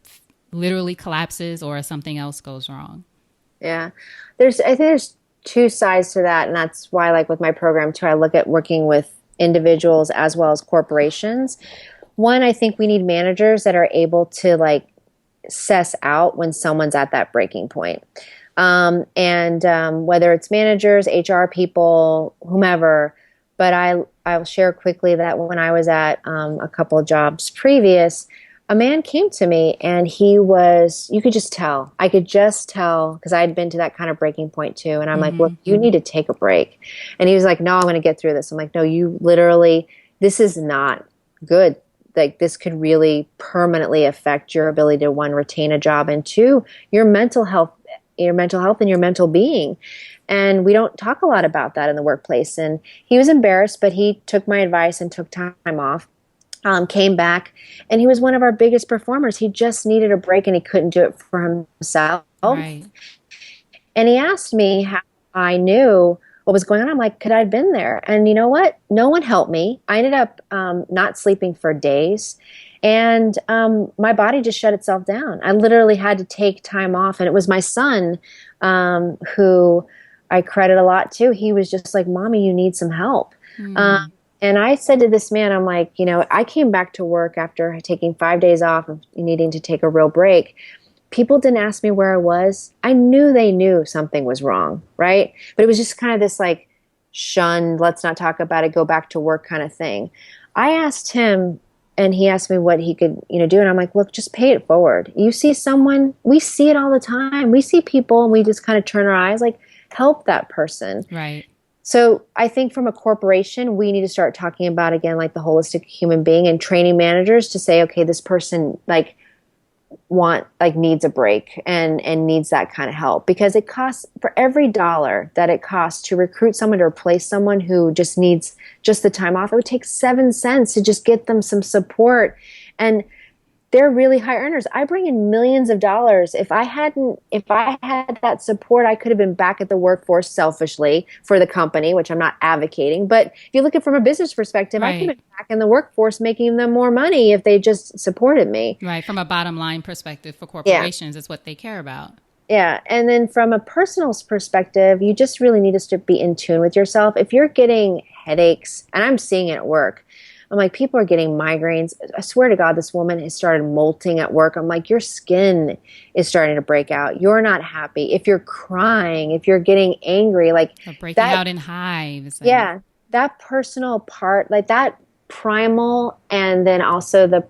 literally collapses or something else goes wrong. Yeah. I think there's two sides to that. And that's why, like with my program too, I look at working with individuals as well as corporations. One, I think we need managers that are able to like suss out when someone's at that breaking point. Whether it's managers, HR people, whomever, but I'll share quickly that when I was at a couple of jobs previous, a man came to me and you could just tell. I could just tell because I had been to that kind of breaking point too. And I'm like, look, you need to take a break. And he was like, no, I'm going to get through this. I'm like, no, you literally, this is not good. Like this could really permanently affect your ability to, one, retain a job, and two, your mental health and your mental being. And we don't talk a lot about that in the workplace. And he was embarrassed, but he took my advice and took time off. Came back, and he was one of our biggest performers. He just needed a break, and he couldn't do it for himself. Right. And he asked me how I knew what was going on. I'm like, could I have been there? And you know what? No one helped me. I ended up not sleeping for days, and my body just shut itself down. I literally had to take time off, and it was my son who I credit a lot to. He was just like, Mommy, you need some help. And I said to this man, I'm like, I came back to work after taking 5 days off and needing to take a real break. People didn't ask me where I was. I knew they knew something was wrong, right? But it was just kind of this like shunned, let's not talk about it, go back to work kind of thing. I asked him, and he asked me what he could, do. And I'm like, look, just pay it forward. You see someone, we see it all the time. We see people and we just kind of turn our eyes, like, help that person. Right. So I think from a corporation, we need to start talking about, again, like the holistic human being, and training managers to say, okay, this person needs a break and needs that kind of help, because it costs, for every dollar that it costs to recruit someone to replace someone who just needs just the time off, it would take 7 cents to just get them some support. And they're really high earners. I bring in millions of dollars. If I had that support, I could have been back at the workforce selfishly for the company, which I'm not advocating. But if you look at it from a business perspective, right, I could have been back in the workforce making them more money if they just supported me. Right. From a bottom line perspective for corporations, it's what they care about. Yeah. And then from a personal perspective, you just really need to be in tune with yourself. If you're getting headaches, and I'm seeing it at work, I'm like, people are getting migraines. I swear to God, this woman has started molting at work. I'm like, your skin is starting to break out. You're not happy. If you're crying, if you're getting angry, like breaking out in hives. Yeah. That personal part, like that primal, and then also the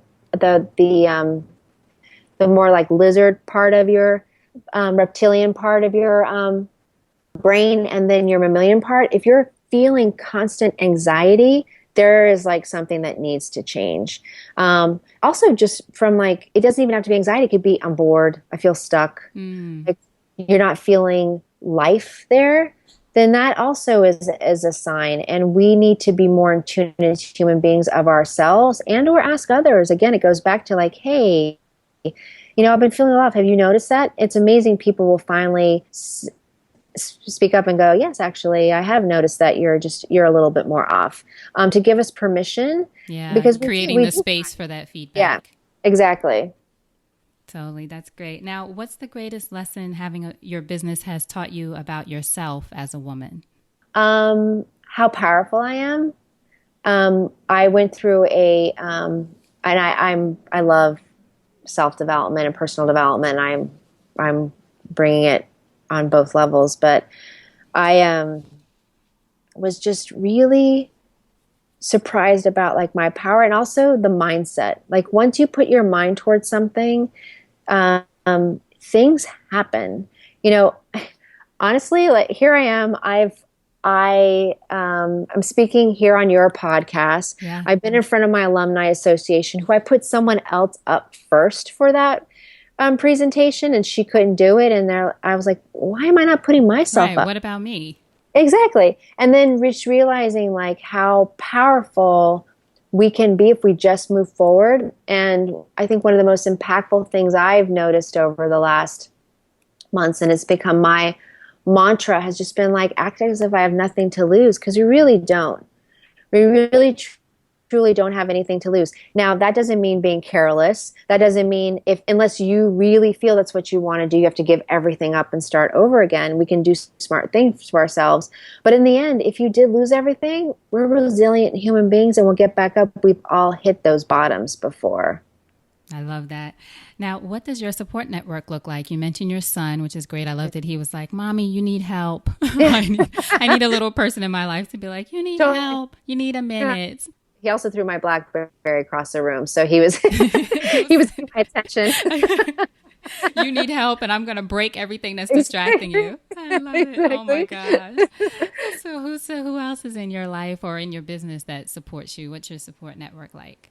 more like lizard part of your reptilian part of your brain, and then your mammalian part. If you're feeling constant anxiety, there is like something that needs to change. Also, just from like, it doesn't even have to be anxiety. It could be, I'm bored, I feel stuck. Like, you're not feeling life there. Then that also is a sign. And we need to be more in tune as human beings of ourselves, and or ask others. Again, it goes back to like, hey, I've been feeling off. Have you noticed that? It's amazing. People will finally speak up and go, yes, actually, I have noticed that you're a little bit more off, to give us permission. Yeah, because creating the space for that feedback. Yeah, exactly. Totally. That's great. Now, what's the greatest lesson having your business has taught you about yourself as a woman? How powerful I am. I went through and I love self-development and personal development. I'm bringing it on both levels, but I was just really surprised about like my power, and also the mindset. Like once you put your mind towards something, things happen. Honestly, like here I am. I'm speaking here on your podcast. Yeah. I've been in front of my alumni association, who I put someone else up first for that presentation, and she couldn't do it. And I was like, why am I not putting myself up? What about me? Exactly. And then just realizing like how powerful we can be if we just move forward. And I think one of the most impactful things I've noticed over the last months, and it's become my mantra, has just been like, act as if I have nothing to lose, because we really don't. We really truly don't have anything to lose. Now, that doesn't mean being careless. That doesn't mean unless you really feel that's what you want to do, you have to give everything up and start over again. We can do smart things for ourselves. But in the end, if you did lose everything, we're resilient human beings and we'll get back up. We've all hit those bottoms before. I love that. Now, what does your support network look like? You mentioned your son, which is great. I love that he was like, Mommy, you need help. I need a little person in my life to be like, you need help. You need a minute. He also threw my BlackBerry across the room. So he was he was paying my attention. You need help and I'm going to break everything that's distracting you. I love it. Exactly. Oh my gosh. So who else is in your life or in your business that supports you? What's your support network like?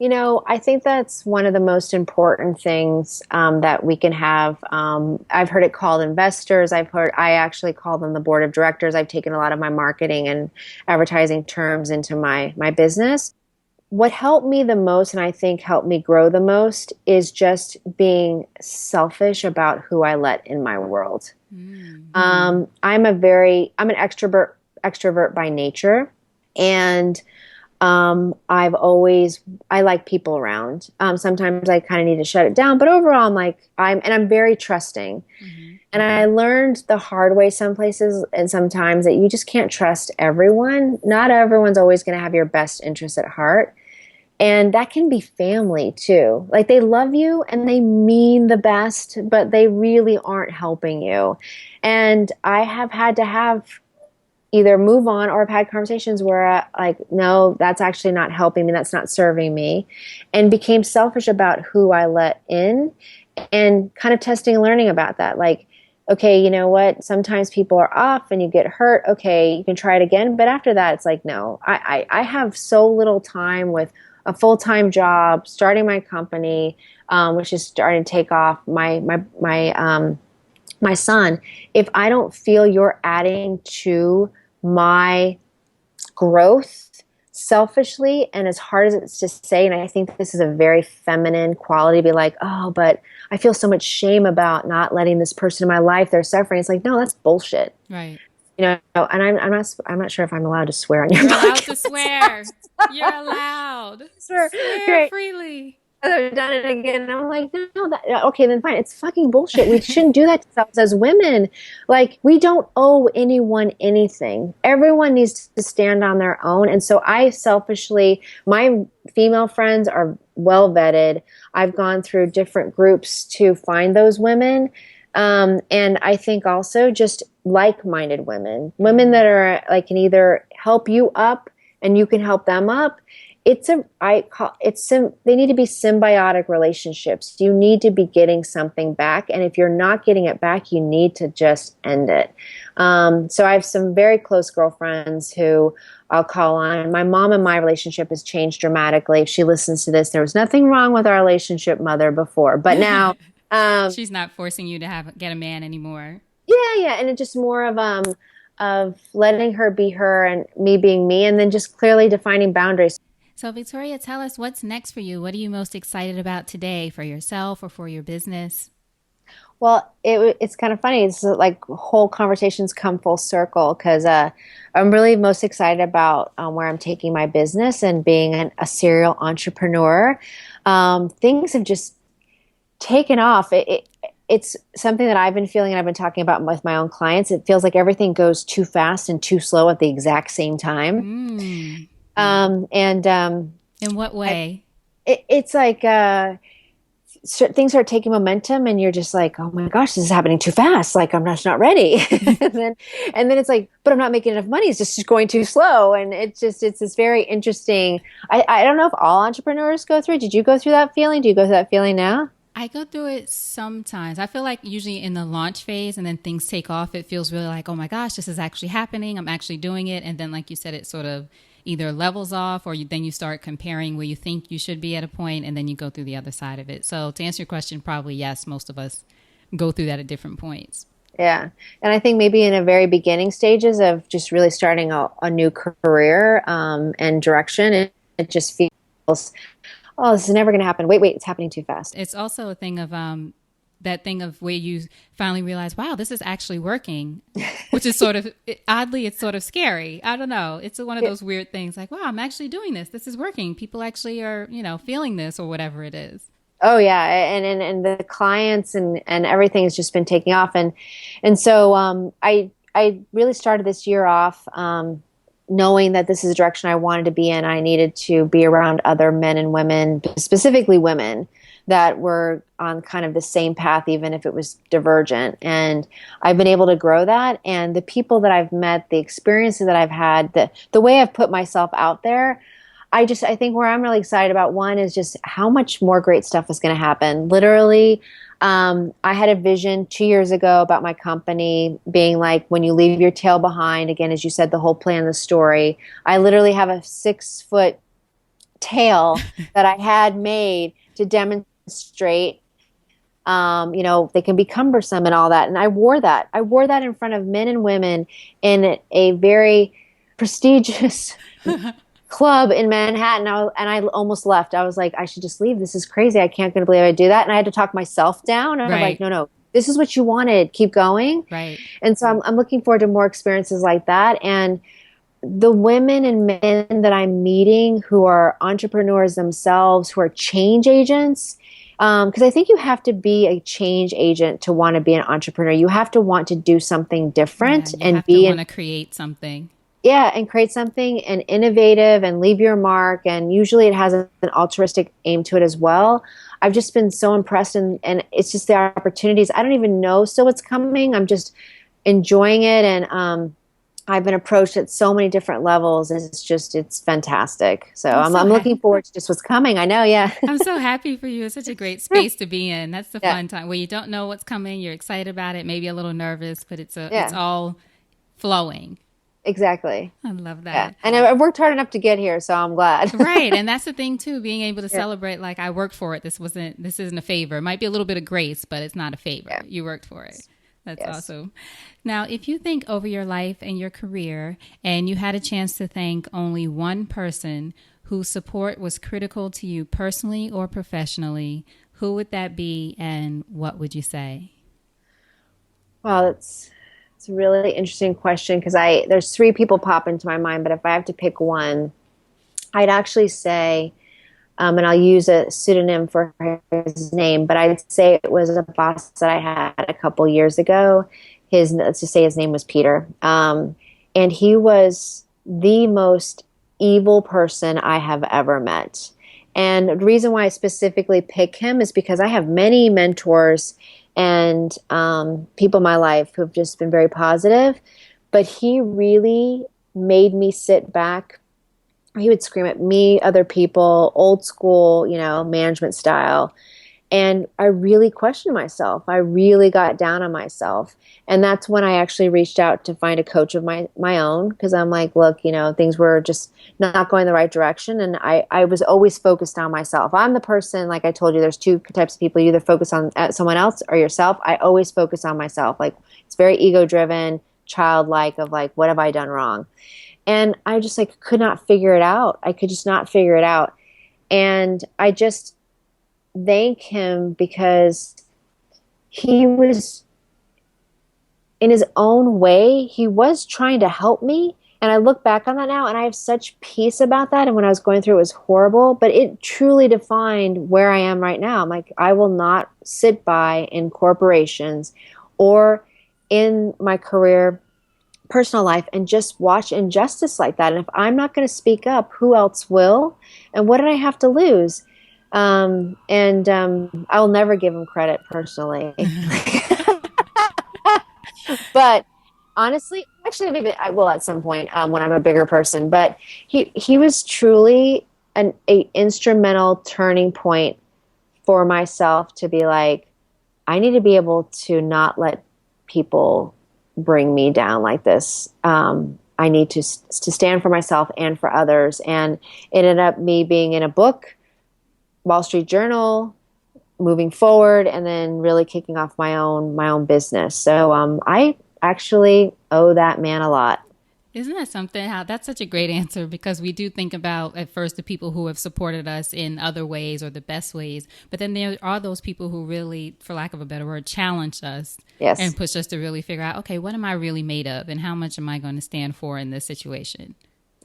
I think that's one of the most important things that we can have. I've heard it called investors. I actually call them the board of directors. I've taken a lot of my marketing and advertising terms into my business. What helped me the most, and I think helped me grow the most, is just being selfish about who I let in my world. Mm-hmm. I'm an extrovert by nature, and I like people around. Sometimes I kind of need to shut it down, but overall I'm very trusting. Mm-hmm. And I learned the hard way some places and sometimes that you just can't trust everyone. Not everyone's always going to have your best interest at heart. And that can be family too. Like they love you and they mean the best, but they really aren't helping you. And I have had to have either move on or I've had conversations where no, that's actually not helping me. That's not serving me, and became selfish about who I let in and kind of testing and learning about that. Like, okay, you know what? Sometimes people are off and you get hurt. Okay, you can try it again. But after that, it's like, no, I have so little time with a full-time job, starting my company, which is starting to take off, my son. If I don't feel you're adding to my growth selfishly, and as hard as it's to say, and I think this is a very feminine quality, to be like, oh, but I feel so much shame about not letting this person in my life, they're suffering. It's like, no, that's bullshit. Right. And I'm not sure if I'm allowed to swear on your You're podcast. allowed to swear. You're allowed. Swear freely. I've done it again. And I'm like, no, okay, then fine. It's fucking bullshit. We shouldn't do that to ourselves as women. Like, we don't owe anyone anything. Everyone needs to stand on their own. And so my female friends are well vetted. I've gone through different groups to find those women. And I think also just like-minded women that are can either help you up and you can help them up. They need to be symbiotic relationships. You need to be getting something back. And if you're not getting it back, you need to just end it. So I have some very close girlfriends who I'll call on. My mom and my relationship has changed dramatically. If she listens to this, there was nothing wrong with our relationship, mother, before. But now she's not forcing you to get a man anymore. Yeah. And it's just more of letting her be her and me being me, and then just clearly defining boundaries. So Victoria, tell us what's next for you. What are you most excited about today for yourself or for your business? Well, it's kind of funny. It's like whole conversations come full circle because I'm really most excited about where I'm taking my business and being a serial entrepreneur. Things have just taken off. It's something that I've been feeling and I've been talking about with my own clients. It feels like everything goes too fast and too slow at the exact same time. In what way? It's like things are taking momentum and you're just like, oh my gosh, this is happening too fast. Like, I'm just not ready. and then it's like, but I'm not making enough money. It's just going too slow. And it's this very interesting. I don't know if all entrepreneurs go through it. Did you go through that feeling? Do you go through that feeling now? I go through it sometimes. I feel like usually in the launch phase and then things take off, it feels really like, oh my gosh, this is actually happening. I'm actually doing it. And then like you said, it sort of either levels off or then you start comparing where you think you should be at a point and then you go through the other side of it. So to answer your question, probably yes, most of us go through that at different points. Yeah. And I think maybe in a very beginning stages of just really starting a new career and direction, it just feels, oh, this is never going to happen. Wait, it's happening too fast. It's also a thing of that thing of where you finally realize, wow, this is actually working, which is sort of, oddly, it's sort of scary. I don't know. It's one of those weird things like, wow, I'm actually doing this. This is working. People actually are, feeling this or whatever it is. Oh yeah, and the clients and everything has just been taking off, and so I really started this year off knowing that this is a direction I wanted to be in. I needed to be around other men and women, specifically women, that were on kind of the same path, even if it was divergent. And I've been able to grow that. And the people that I've met, the experiences that I've had, the way I've put myself out there, I think where I'm really excited about, one, is just how much more great stuff is going to happen. Literally, I had a vision 2 years ago about my company being like, when you leave your tail behind, again, as you said, the whole plan, the story. I literally have a 6-foot tail that I had made to demonstrate, they can be cumbersome and all that. And I wore that. I wore that in front of men and women in a very prestigious club in Manhattan. And I almost left. I was like, I should just leave. This is crazy. I can't believe I do that. And I had to talk myself down. And I'm like, no, this is what you wanted. Keep going. Right. And so I'm looking forward to more experiences like that. And the women and men that I'm meeting who are entrepreneurs themselves, who are change agents, because I think you have to be a change agent to want to be an entrepreneur. You have to want to do something different and want to create something. Yeah, and create something and innovative and leave your mark. And usually it has an altruistic aim to it as well. I've just been so impressed, and it's just the opportunities. I don't even know still what's coming. I'm just enjoying it, and I've been approached at so many different levels. It's fantastic. So I'm looking forward to just what's coming. I know, yeah. I'm so happy for you. It's such a great space to be in. That's the fun time where you don't know what's coming. You're excited about it, maybe a little nervous, but it's all flowing. Exactly. I love that. Yeah. And I've worked hard enough to get here, so I'm glad. Right. And that's the thing too, being able to celebrate, like, I worked for it. This isn't a favor. It might be a little bit of grace, but it's not a favor. Yeah. You worked for it. That's awesome. Now, if you think over your life and your career and you had a chance to thank only one person whose support was critical to you personally or professionally, who would that be and what would you say? Well, it's a really interesting question because there's 3 people pop into my mind, but if I have to pick one, I'd actually say, and I'll use a pseudonym for his name, but I'd say it was a boss that I had a couple years ago. Let's just say his name was Peter. And he was the most evil person I have ever met. And the reason why I specifically pick him is because I have many mentors and people in my life who have just been very positive, but he really made me sit back. He would scream at me, other people, old school, management style. And I really questioned myself. I really got down on myself. And that's when I actually reached out to find a coach of my own, because I'm like, look, things were just not going the right direction. And I was always focused on myself. I'm the person, like I told you, there's 2 types of people. You either focus on someone else or yourself. I always focus on myself. Like, it's very ego driven, childlike, of like, what have I done wrong? And I just could not figure it out. I could just not figure it out. And I just thank him because he was, in his own way, he was trying to help me. And I look back on that now and I have such peace about that. And when I was going through, it was horrible, but it truly defined where I am right now. I'm like, I will not sit by in corporations or in my career, personal life, and just watch injustice like that. And if I'm not going to speak up, who else will? And what did I have to lose? I'll never give him credit personally. But honestly, actually, maybe I will at some point when I'm a bigger person. But he was truly an instrumental turning point for myself to be like, I need to be able to not let people bring me down like this. I need to stand for myself and for others. And it ended up me being in a book, Wall Street Journal, moving forward, and then really kicking off my own business. So I actually owe that man a lot. Isn't that something? How that's such a great answer because we do think about at first the people who have supported us in other ways or the best ways, but then there are those people who really, for lack of a better word, challenge us Yes, and push us to really figure out, okay, what am I really made of and how much am I going to stand for in this situation?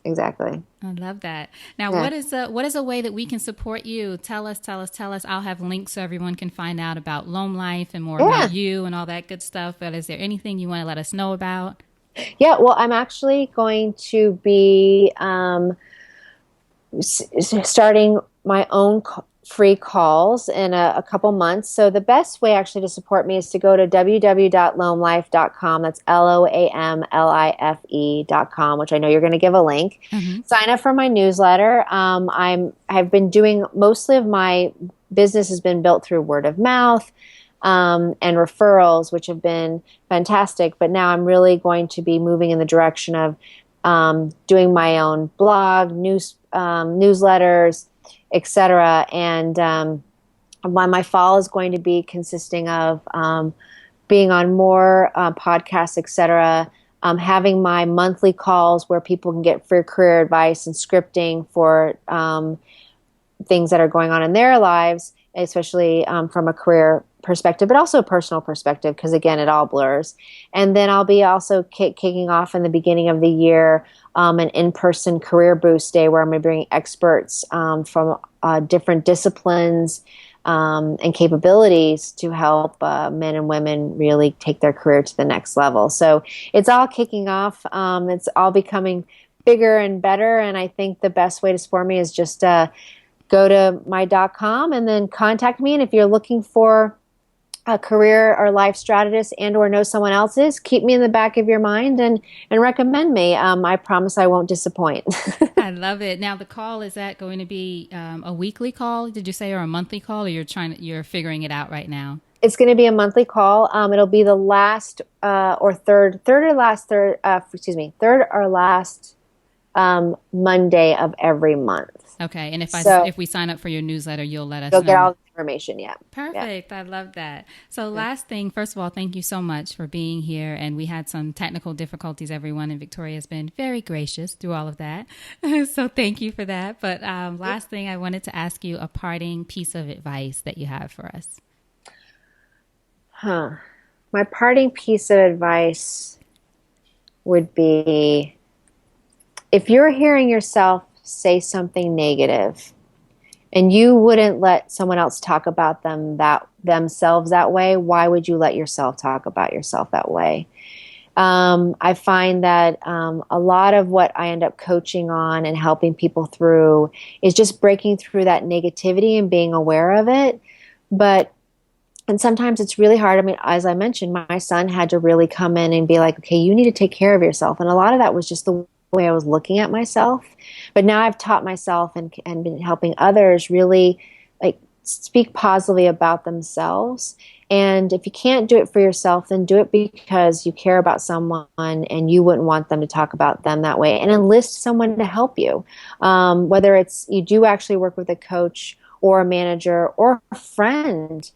exactly. I love that. Now, Yeah. what is a way that we can support you? Tell us, tell us, tell us. I'll have links so everyone can find out about LOAMLife and more about Yeah. you and all that good stuff. But is there anything you want to let us know about? Yeah. Well, I'm actually going to be starting my own free calls in a couple months. So the best way actually to support me is to go to www.loamlife.com. That's LOAMLIFE.com, which I know you're going to give a link. Mm-hmm. Sign up for my newsletter. I've been doing mostly of my business has been built through word of mouth. And referrals, which have been fantastic. But now I'm really going to be moving in the direction of doing my own blog, newsletters, etc. And my fall is going to be consisting of being on more podcasts, etc. Having my monthly calls where people can get free career advice and scripting for things that are going on in their lives, especially from a career perspective, but also a personal perspective, because again, it all blurs. And then I'll be also kicking off in the beginning of the year an in-person career boost day where I'm going to bring experts from different disciplines and capabilities to help men and women really take their career to the next level. So it's all kicking off. It's all becoming bigger and better. And I think the best way to support me is just go to my.com and then contact me. And if you're looking for a career or life strategist and or know someone else's, keep me in the back of your mind and recommend me. I promise I won't disappoint. I love it. Now, the call, is that going to be a weekly call, did you say, or a monthly call, or you're figuring it out right now? It's going to be a monthly call. It'll be the last third or last Monday of every month. Okay. And So if we sign up for your newsletter, you'll let us you'll get know. all the information. Yeah. Yeah. Perfect. I love that. So last thing, first of all, thank you so much for being here. And we had some technical difficulties, everyone, and Victoria has been very gracious through all of that. So thank you for that. But last thing, I wanted to ask you a parting piece of advice that you have for us. My parting piece of advice would be, if you're hearing yourself say something negative and you wouldn't let someone else talk about themselves that way, why would you let yourself talk about yourself that way? I find that a lot of what I end up coaching on and helping people through is just breaking through that negativity and being aware of it. And sometimes it's really hard. I mean, as I mentioned, my son had to really come in and be like, okay, you need to take care of yourself. And a lot of that was just the way I was looking at myself. But now I've taught myself and been helping others really like speak positively about themselves. And if you can't do it for yourself, then do it because you care about someone and you wouldn't want them to talk about them that way. And enlist someone to help you. Whether it's you do actually work with a coach or a manager or a friend.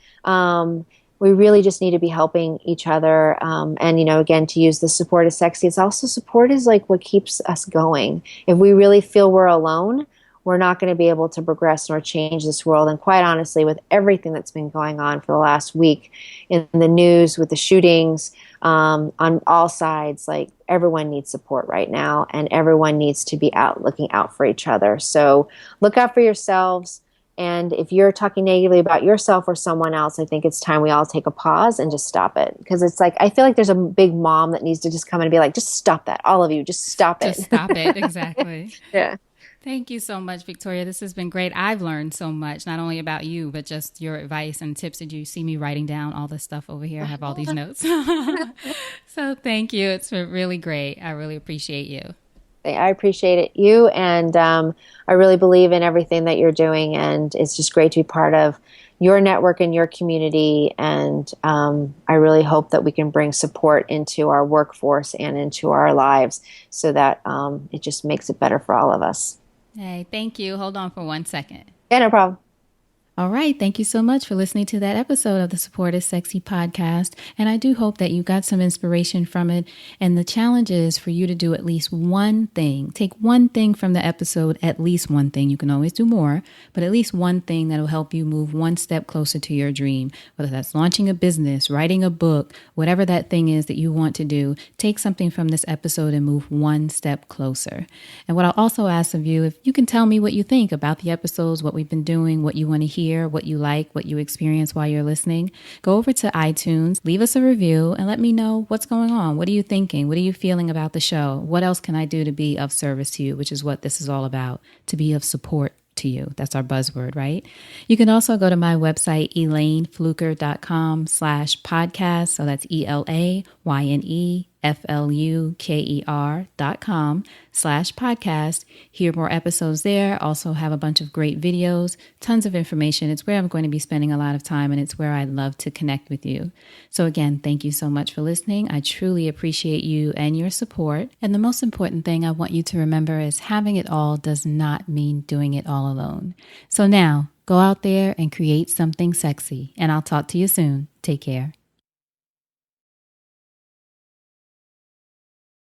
We really just need to be helping each other. And, again, to use the support is sexy. It's also support is like what keeps us going. If we really feel we're alone, we're not going to be able to progress nor change this world. And quite honestly, with everything that's been going on for the last week in the news with the shootings on all sides, like everyone needs support right now and everyone needs to be out looking out for each other. So look out for yourselves. And if you're talking negatively about yourself or someone else, I think it's time we all take a pause and just stop it. Because it's like, I feel like there's a big mom that needs to just come in and be like, just stop that. All of you, just stop it. Just stop it. Exactly. Yeah. Thank you so much, Victoria. This has been great. I've learned so much, not only about you, but just your advice and tips. Did you see me writing down all this stuff over here? I have all these notes. So thank you. It's been really great. I really appreciate you. I appreciate it, you, and I really believe in everything that you're doing, and it's just great to be part of your network and your community, and I really hope that we can bring support into our workforce and into our lives so that it just makes it better for all of us. Hey, thank you. Hold on for 1 second. Yeah, no problem. All right. Thank you so much for listening to that episode of the Support is Sexy podcast. And I do hope that you got some inspiration from it. And the challenge is for you to do at least one thing. Take one thing from the episode, at least one thing. You can always do more, but at least one thing that will help you move one step closer to your dream. Whether that's launching a business, writing a book, whatever that thing is that you want to do, take something from this episode and move one step closer. And what I'll also ask of you, if you can tell me what you think about the episodes, what we've been doing, what you want to hear, what you like, what you experience while you're listening, go over to iTunes, leave us a review, and let me know what's going on. What are you thinking? What are you feeling about the show? What else can I do to be of service to you, which is what this is all about, to be of support to you. That's our buzzword, right? You can also go to my website, elaynefluker.com/podcast. So that's ELAYNEFLUKER.com/podcast. Hear more episodes there. Also have a bunch of great videos, tons of information. It's where I'm going to be spending a lot of time, and it's where I love to connect with you. So again, thank you so much for listening. I truly appreciate you and your support. And the most important thing I want you to remember is having it all does not mean doing it all alone. So now, go out there and create something sexy, and I'll talk to you soon. Take care.